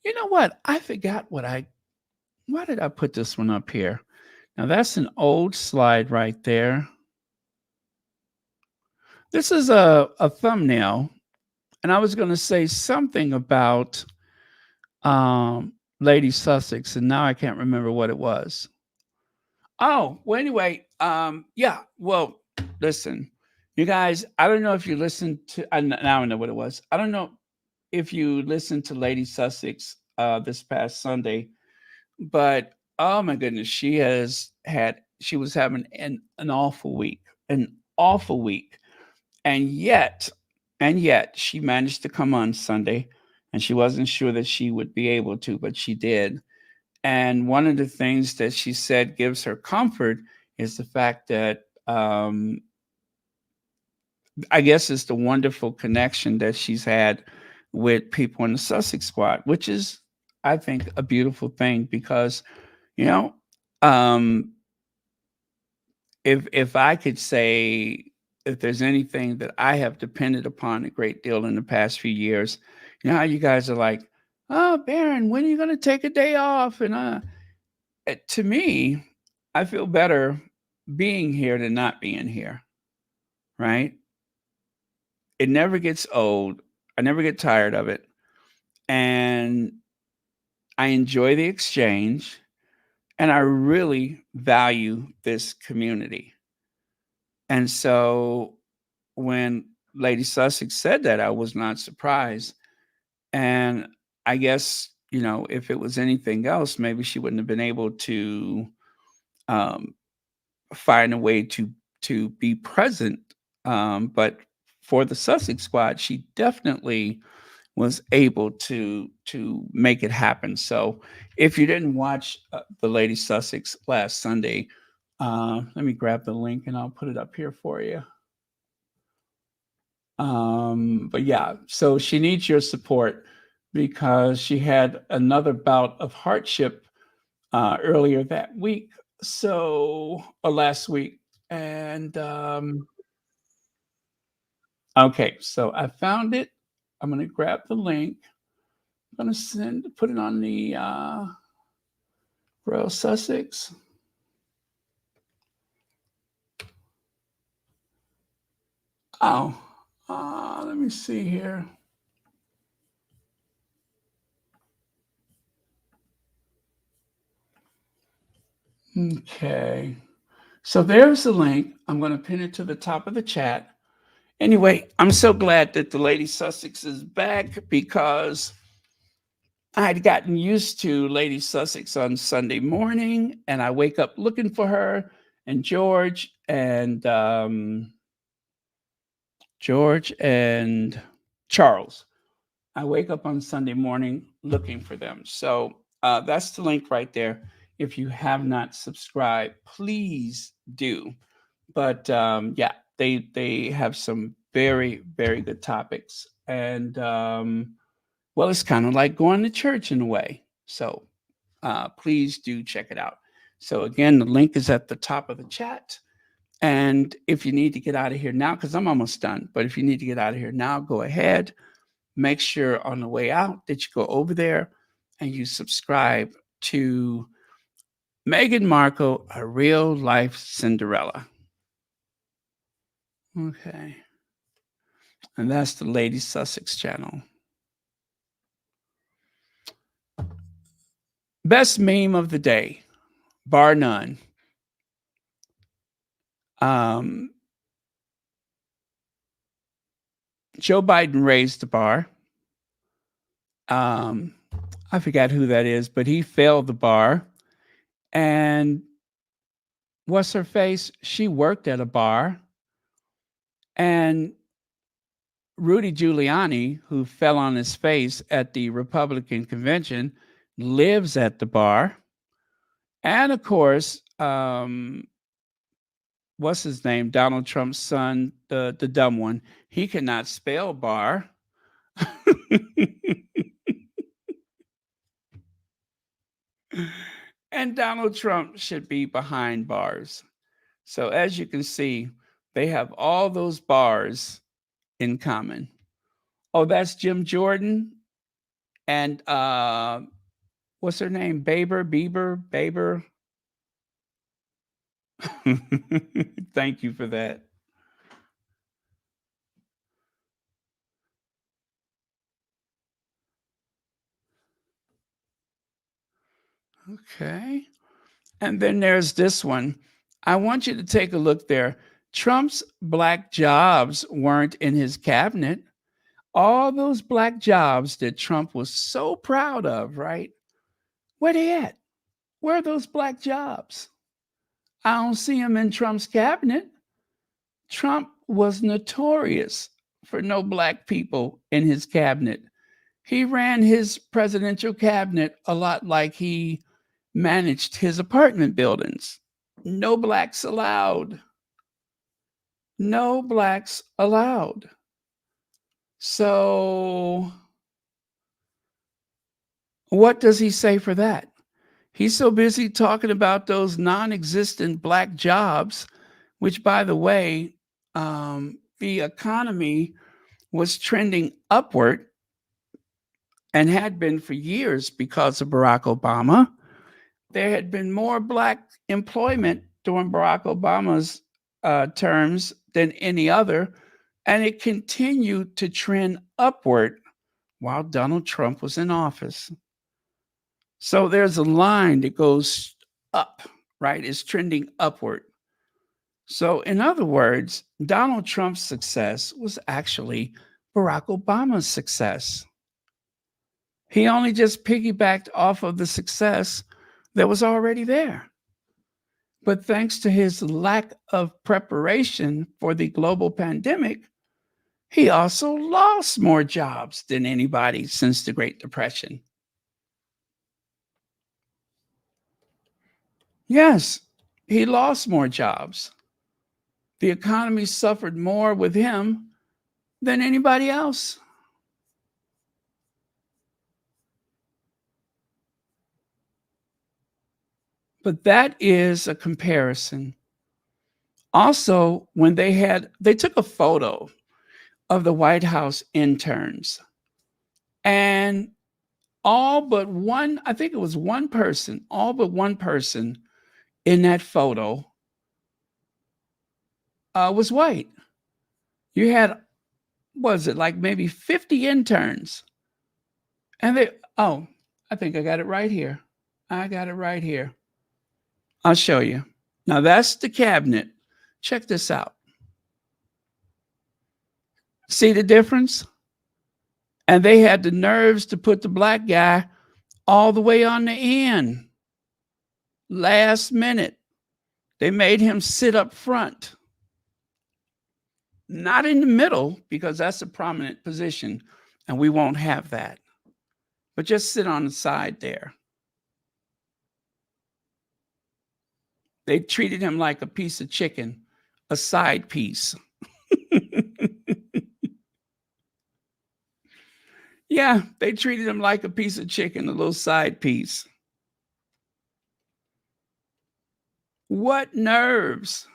you know what? I forgot why did I put this one up here? Now that's an old slide right there. This is a thumbnail, and I was going to say something about Lady Sussex, and now I can't remember what it was. Oh, well, anyway, yeah, well, listen, you guys, I don't know if you listened to, now I know what it was. I don't know if you listened to Lady Sussex this past Sunday, but oh my goodness, she was having an awful week, and yet she managed to come on Sunday, and she wasn't sure that she would be able to, but she did. And one of the things that she said gives her comfort is the fact that I guess it's the wonderful connection that she's had with people in the Sussex squad, which is, I think, a beautiful thing because, you know, if I could say if there's anything that I have depended upon a great deal in the past few years, you know how you guys are like, oh, Baron, when are you going to take a day off? And to me, I feel better being here than not being here, right? It never gets old. I never get tired of it. And I enjoy the exchange. and I really value this community. And so when Lady Sussex said that, I was not surprised. And I guess, if it was anything else, maybe she wouldn't have been able to um, find a way to be present. But for the Sussex squad, she definitely was able to make it happen. So if you didn't watch the Lady Sussex last Sunday, let me grab the link and I'll put it up here for you. But yeah, so she needs your support because she had another bout of hardship earlier that week, or last week. And okay, so I found it. I'm gonna grab the link. I'm gonna put it on the Royal Sussex. Oh, let me see here. Okay, so there's the link. I'm going to pin it to the top of the chat. Anyway, I'm so glad that the Lady Sussex is back because I had gotten used to Lady Sussex on Sunday morning, and I wake up looking for her and George and Charles. I wake up on Sunday morning looking for them. So that's the link right there. If you have not subscribed, please do. But yeah, they have some very, very good topics. And well, it's kind of like going to church in a way. So please do check it out. So again, the link is at the top of the chat. And if you need to get out of here now, because I'm almost done, but if you need to get out of here now, go ahead. Make sure on the way out that you go over there and you subscribe to Meghan Markle, a real life Cinderella. Okay. And that's the Lady Sussex channel. Best meme of the day, bar none. Joe Biden raised the bar. I forgot who that is, but he failed the bar. And what's her face? She worked at a bar. And Rudy Giuliani, who fell on his face at the Republican convention, lives at the bar. And of course, what's his name? Donald Trump's son, the dumb one. He cannot spell bar. And Donald Trump should be behind bars. So as you can see, they have all those bars in common. Oh, that's Jim Jordan and what's her name? Baber. Thank you for that. Okay. And then there's this one. I want you to take a look there. Trump's black jobs weren't in his cabinet. All those black jobs that Trump was so proud of, right? Where they at? Where are those black jobs? I don't see them in Trump's cabinet. Trump was notorious for no black people in his cabinet. He ran his presidential cabinet a lot like he managed his apartment buildings. No blacks allowed. No blacks allowed. So, what does he say for that? He's so busy talking about those non existent black jobs, which, by the way, the economy was trending upward and had been for years because of Barack Obama. There had been more black employment during Barack Obama's terms than any other, and it continued to trend upward while Donald Trump was in office. So there's a line that goes up, right? It's trending upward. So, in other words, Donald Trump's success was actually Barack Obama's success. He only just piggybacked off of the success that was already there. But thanks to his lack of preparation for the global pandemic, he also lost more jobs than anybody since the Great Depression. Yes, he lost more jobs. The economy suffered more with him than anybody else. But that is a comparison. Also, when they took a photo of the White House interns, and all but one, I think it was one person, all but one person in that photo was white. You had, was it like maybe 50 interns? And I think I got it right here. I got it right here. I'll show you. Now that's the cabinet. Check this out. See the difference? And they had the nerves to put the black guy all the way on the end. Last minute, they made him sit up front. Not in the middle, because that's a prominent position, and we won't have that. But just sit on the side there. They treated him like a piece of chicken, a side piece. Yeah, they treated him like a piece of chicken, a little side piece. What nerves!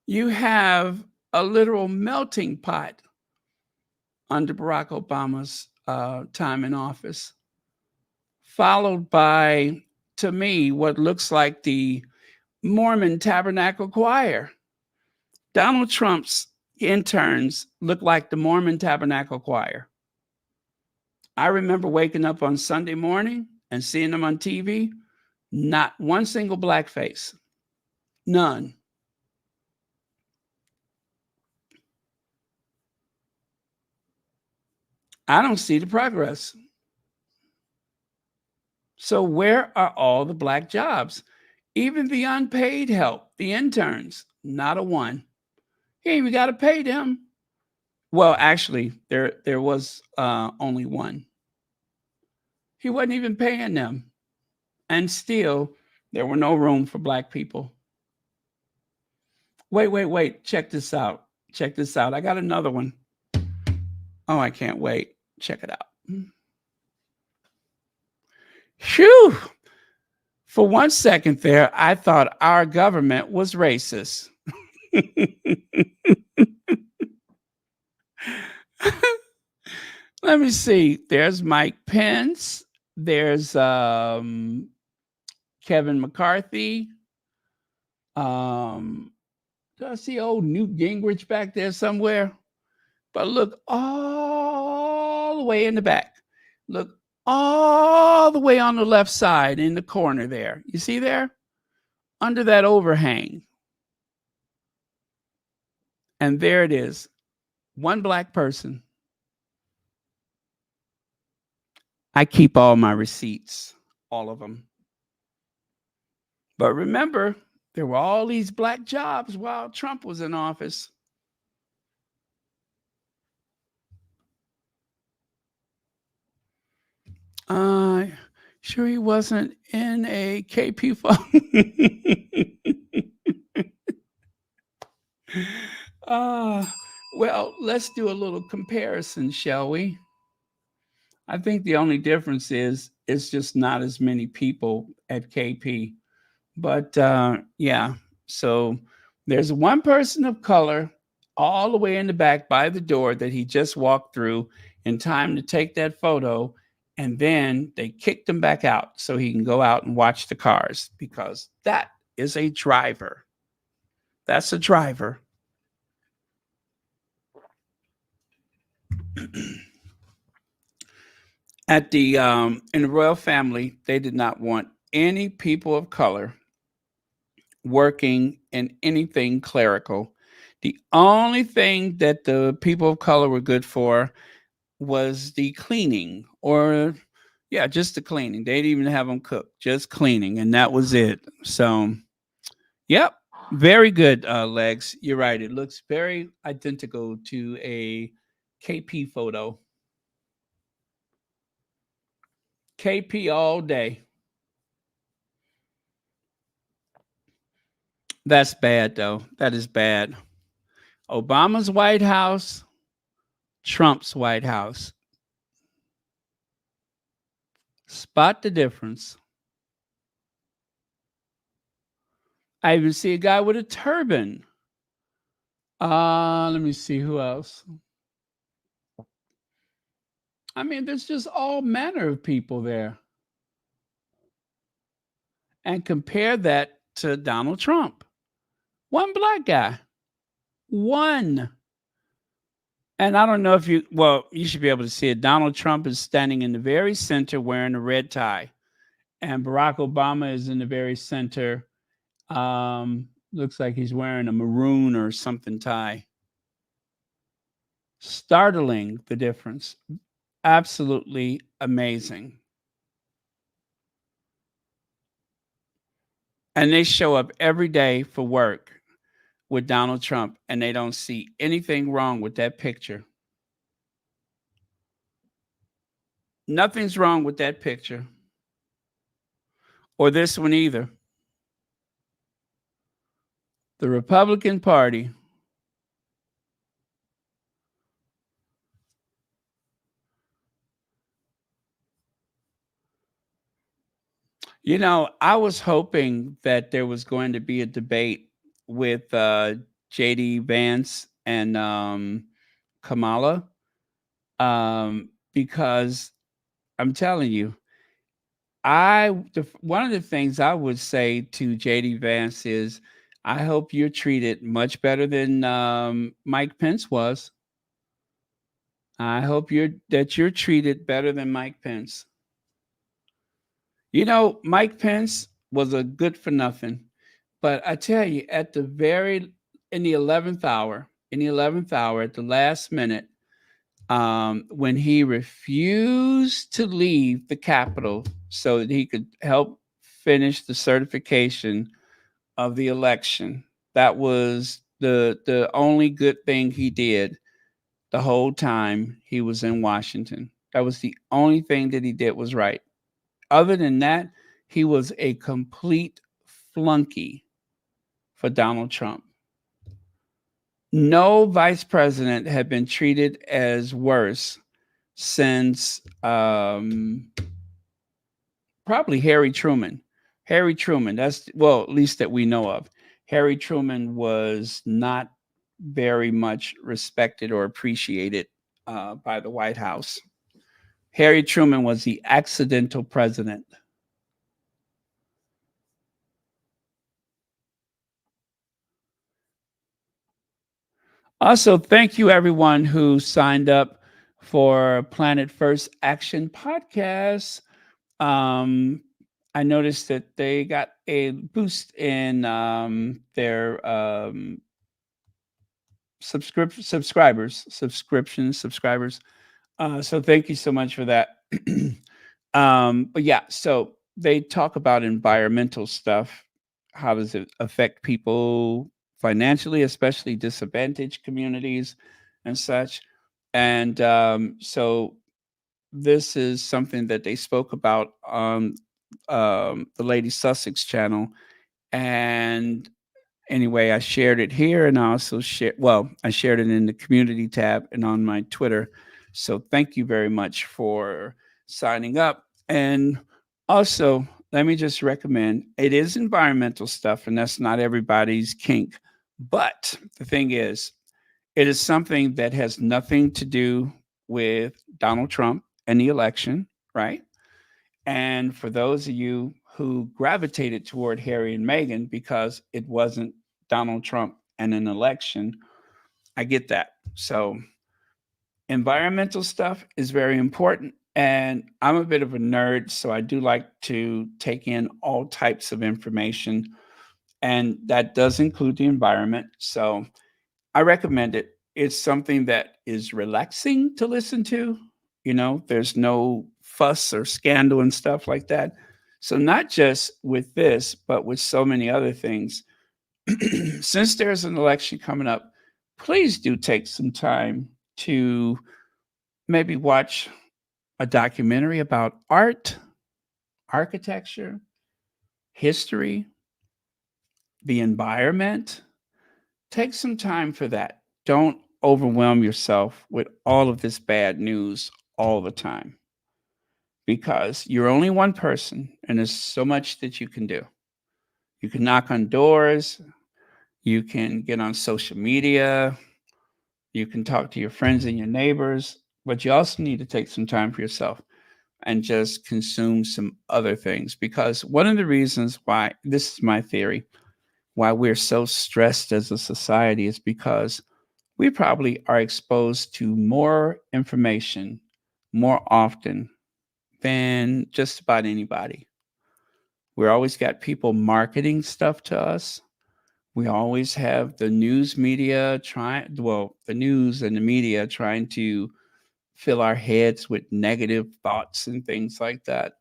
You have a literal melting pot under Barack Obama's time in office, followed by, to me, what looks like the Mormon Tabernacle Choir. Donald Trump's interns look like the Mormon Tabernacle Choir. I remember waking up on Sunday morning and seeing them on TV. Not one single black face. None. I don't see the progress. So where are all the black jobs? Even the unpaid help, the interns, not a one. Hey, we got to pay them. Well, actually, there was only one. He wasn't even paying them. And still, there were no room for black people. Wait. Check this out. I got another one. Oh, I can't wait. Check it out. Phew. For 1 second there, I thought our government was racist. Let me see. There's Mike Pence. There's Kevin McCarthy. Do I see old Newt Gingrich back there somewhere? But look all the way in the back. Look all the way on the left side in the corner there. You see there? Under that overhang. And there it is. One black person. I keep all my receipts, all of them. But remember, there were all these black jobs while Trump was in office. Sure he wasn't in a KP phone. Well, let's do a little comparison, shall we? I think the only difference is it's just not as many people at KP. But yeah, so there's one person of color all the way in the back by the door that he just walked through in time to take that photo. And then they kicked him back out so he can go out and watch the cars, because that is a driver. That's a driver. At the in the royal family, they did not want any people of color working in anything clerical. The only thing that the people of color were good for was the cleaning, or yeah, just the cleaning. They didn't even have them cook, just cleaning, and that was it. So, yep, very good, Legs. You're right. It looks very identical to a KP photo. KP all day. That's bad, though. That is bad. Obama's White House, Trump's White House. Spot the difference. I even see a guy with a turban. Let me see who else. I mean, there's just all manner of people there. And compare that to Donald Trump. One black guy. One. And I don't know if you should be able to see it. Donald Trump is standing in the very center wearing a red tie. And Barack Obama is in the very center. Looks like he's wearing a maroon or something tie. Startling, the difference. Absolutely amazing. And they show up every day for work with Donald Trump, and they don't see anything wrong with that picture. Nothing's wrong with that picture. Or this one either. The Republican Party. You know, I was hoping that there was going to be a debate with JD Vance and Kamala, because I'm telling you, one of the things I would say to JD Vance is, I hope you're treated much better than Mike Pence was. I hope you're treated better than Mike Pence. You know, Mike Pence was a good for nothing, but I tell you, in the 11th hour, at the last minute, when he refused to leave the Capitol so that he could help finish the certification of the election. That was the only good thing he did the whole time he was in Washington. That was the only thing that he did was right. Other than that, he was a complete flunky for Donald Trump. No vice president had been treated as worse since probably Harry Truman. Harry Truman, at least that we know of. Harry Truman was not very much respected or appreciated by the White House. Harry Truman was the accidental president. Also, thank you everyone who signed up for Planet First Action podcast. I noticed that they got a boost in their subscribers. So thank you so much for that. But yeah, so they talk about environmental stuff. How does it affect people financially, especially disadvantaged communities and such? And so this is something that they spoke about on the Lady Sussex channel. And anyway, I shared it here, and I also I shared it in the community tab and on my Twitter. So thank you very much for signing up. And also, let me just recommend, it is environmental stuff, and that's not everybody's kink. But the thing is, it is something that has nothing to do with Donald Trump and the election, right? And for those of you who gravitated toward Harry and Meghan because it wasn't Donald Trump and an election, I get that. So environmental stuff is very important. And I'm a bit of a nerd, so I do like to take in all types of information, and that does include the environment. So I recommend it. It's something that is relaxing to listen to. There's no fuss or scandal and stuff like that. So, not just with this, but with so many other things. Since there's an election coming up, please do take some time to maybe watch a documentary about art, architecture, history, the environment. Take some time for that. Don't overwhelm yourself with all of this bad news all the time, because you're only one person and there's so much that you can do. You can knock on doors, you can get on social media, you can talk to your friends and your neighbors, but you also need to take some time for yourself and just consume some other things. Because one of the reasons why, this is my theory, why we're so stressed as a society is because we probably are exposed to more information more often than just about anybody. We always got people marketing stuff to us. We always have the news media the news and the media trying to fill our heads with negative thoughts and things like that.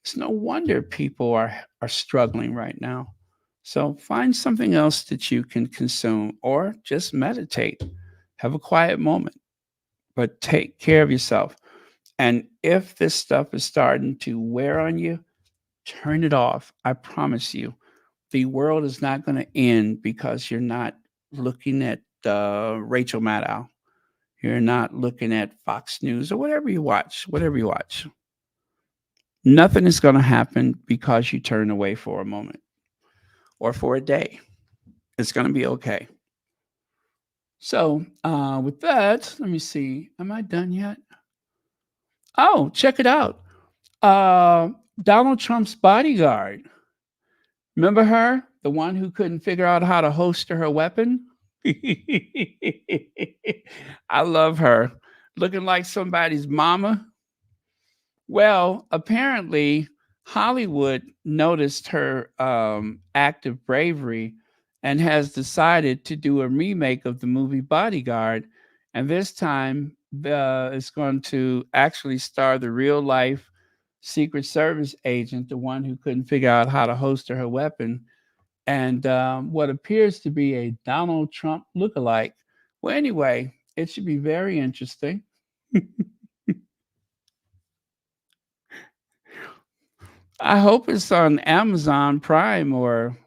It's no wonder people are struggling right now. So find something else that you can consume, or just meditate. Have a quiet moment, but take care of yourself. And if this stuff is starting to wear on you, turn it off. I promise you, the world is not going to end because you're not looking at Rachel Maddow. You're not looking at Fox News or whatever you watch, Nothing is going to happen because you turn away for a moment or for a day. It's going to be okay. So, with that, let me see. Am I done yet? Oh, check it out. Uh, Donald Trump's bodyguard. Remember her? The one who couldn't figure out how to holster her weapon? I love her. Looking like somebody's mama. Well, apparently, Hollywood noticed her act of bravery and has decided to do a remake of the movie Bodyguard. And this time, it's going to actually star the real life Secret Service agent, the one who couldn't figure out how to holster her weapon, and what appears to be a Donald Trump lookalike. Well, anyway, it should be very interesting. I hope it's on Amazon Prime, or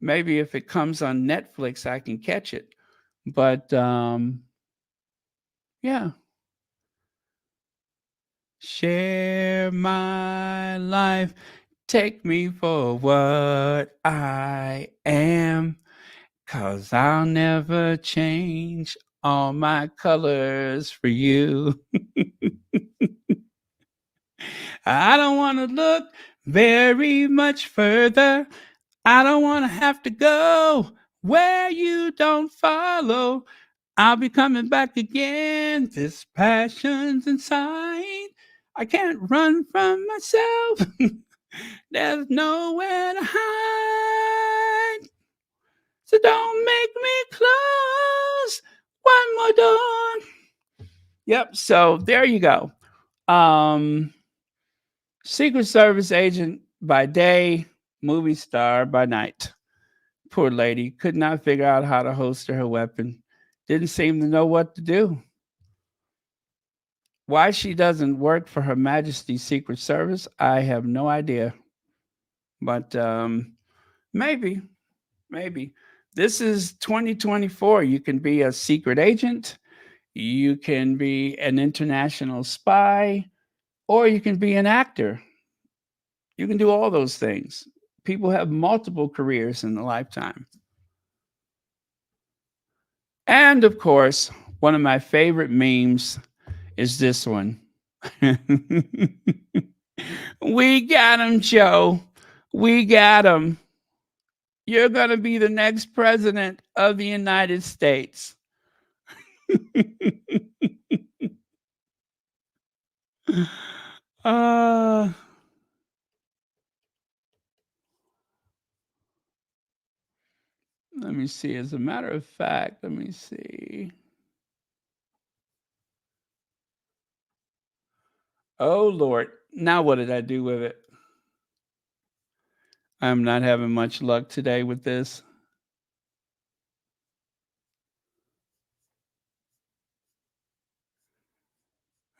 maybe if it comes on Netflix, I can catch it. But yeah. Share my life. Take me for what I am. 'Cause I'll never change all my colors for you. I don't want to look very much further. I don't want to have to go where you don't follow. I'll be coming back again. This passion's inside. I can't run from myself. There's nowhere to hide. So don't make me close one more door. Yep. So there you go. Um, Secret Service agent by day, movie star by night. Poor lady could not figure out how to holster her weapon. Didn't seem to know what to do. Why she doesn't work for Her Majesty's Secret Service, I have no idea. But maybe, maybe. This is 2024. You can be a secret agent, you can be an international spy, or you can be an actor. You can do all those things. People have multiple careers in a lifetime. And of course, one of my favorite memes is this one. We got him, Joe. We got him. You're going to be the next president of the United States. Let me see. As a matter of fact, let me see. Oh, Lord. Now what did I do with it? I'm not having much luck today with this.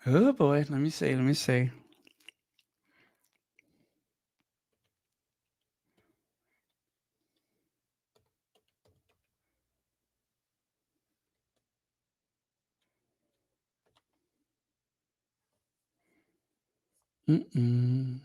Oh, boy. Let me see. Let me see. Mm-mm.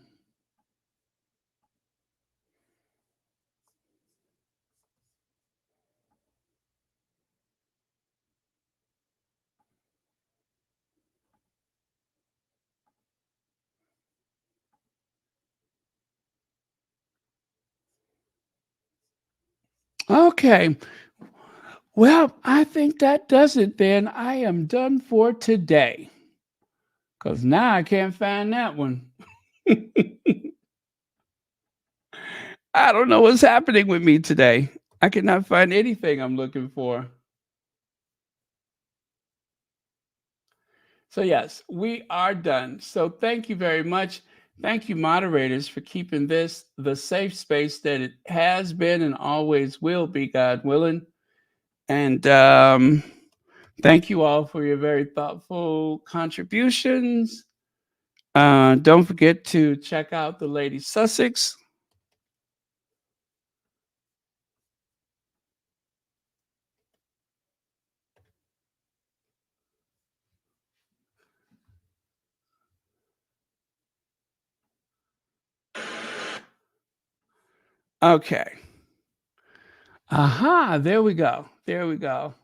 Okay. Well, I think that does it then. I am done for today. Because now I can't find that one. I don't know what's happening with me today. I cannot find anything I'm looking for. So, yes, we are done. So, thank you very much. Thank you, moderators, for keeping this the safe space that it has been and always will be, God willing. And thank you all for your very thoughtful contributions. Don't forget to check out the Lady Sussex. Okay. Aha, there we go. There we go.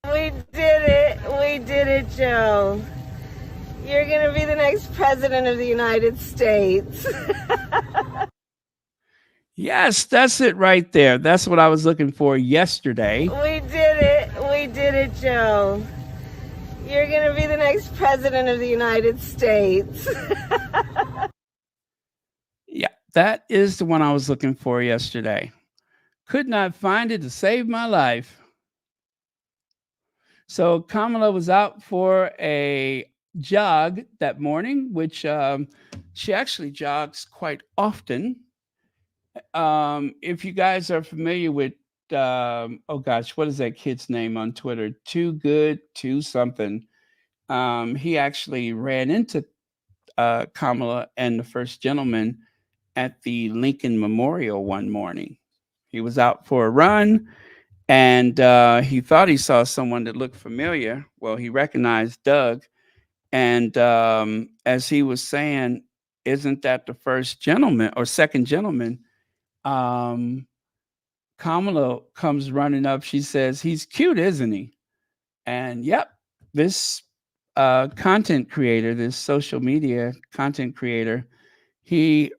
We did it. We did it, Joe. You're going to be the next president of the United States. Yes, that's it right there. That's what I was looking for yesterday. We did it. We did it, Joe. You're going to be the next president of the United States. Yeah, that is the one I was looking for yesterday. Could not find it to save my life. So Kamala was out for a jog that morning, which she actually jogs quite often. If you guys are familiar with, oh gosh, what is that kid's name on Twitter? Too Good, Too Something. He actually ran into Kamala and the first gentleman at the Lincoln Memorial one morning. He was out for a run and he thought he saw someone that looked familiar. Well, he recognized Doug. And as he was saying, isn't that the first gentleman or second gentleman? Um, Kamala comes running up. She says, "He's cute, isn't he?" And yep, this content creator, this social media content creator, he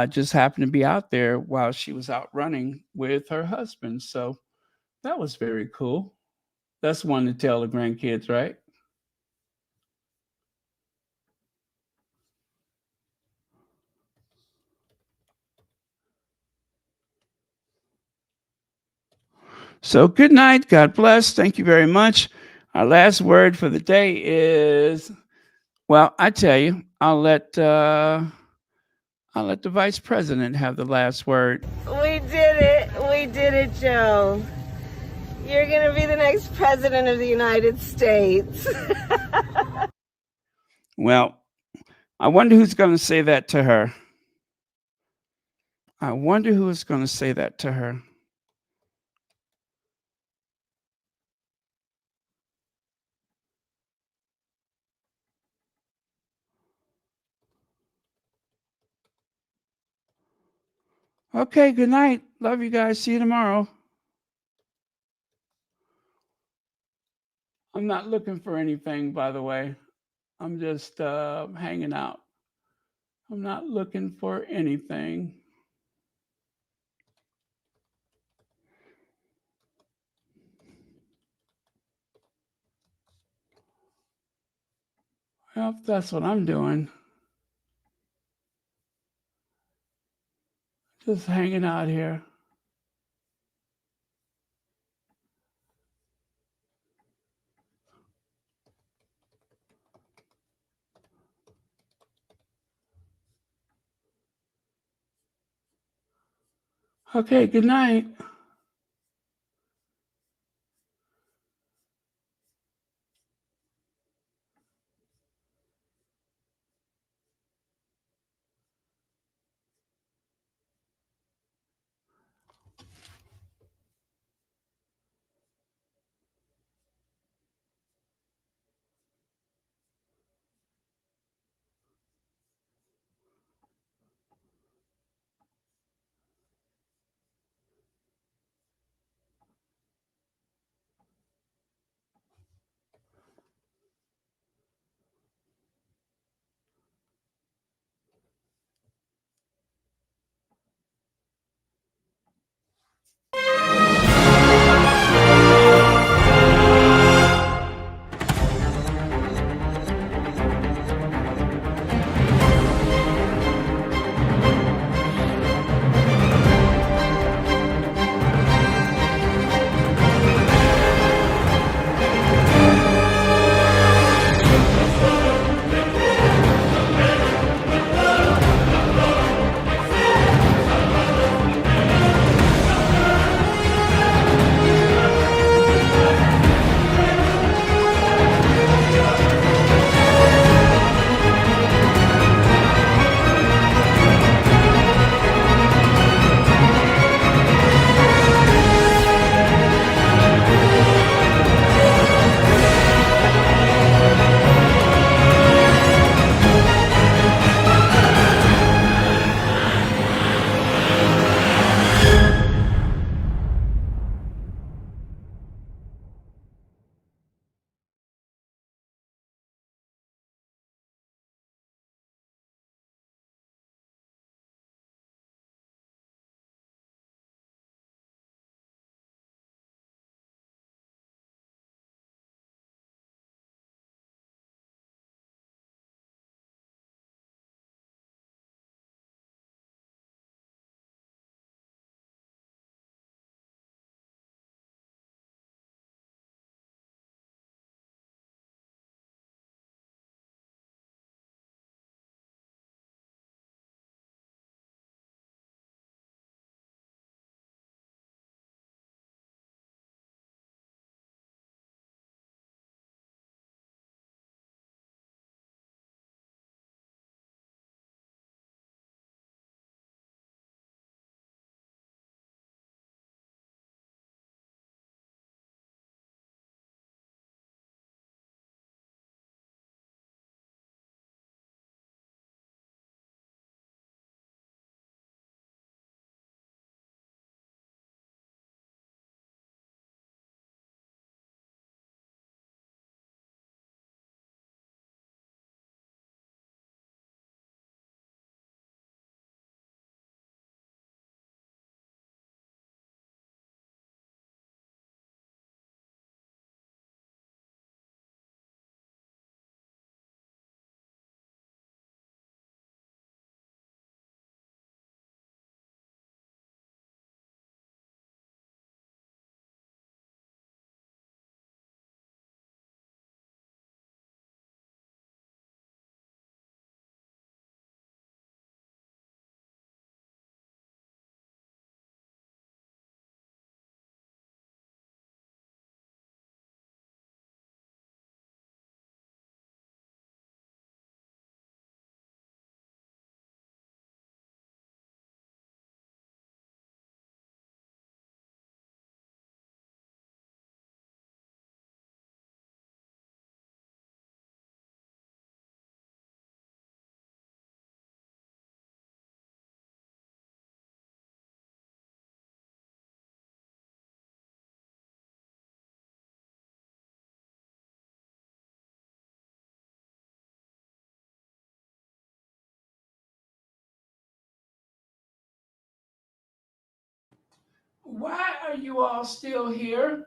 just happened to be out there while she was out running with her husband. So that was very cool. That's one to tell the grandkids, right? So good night. God bless. Thank you very much. Our last word for the day is, well, I tell you, I'll let the vice president have the last word. We did it. We did it, Joe. You're going to be the next president of the United States. Well, I wonder who's going to say that to her. I wonder who is going to say that to her. Okay, good night. Love you guys. See you tomorrow. I'm not looking for anything, by the way. I'm just hanging out. I'm not looking for anything. Well, that's what I'm doing. Just hanging out here. Okay, good night. Why are you all still here?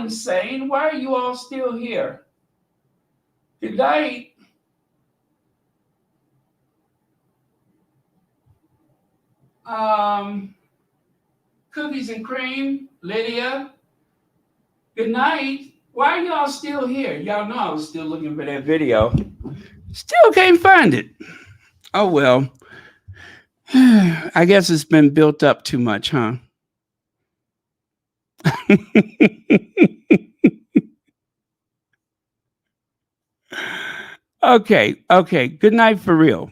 insane? Why are you all still here? Good night. Cookies and cream, Lydia. Good night. Why are y'all still here? Y'all know I was still looking for that video. Still can't find it. Oh, well. I guess it's been built up too much, huh? Okay. Good night for real.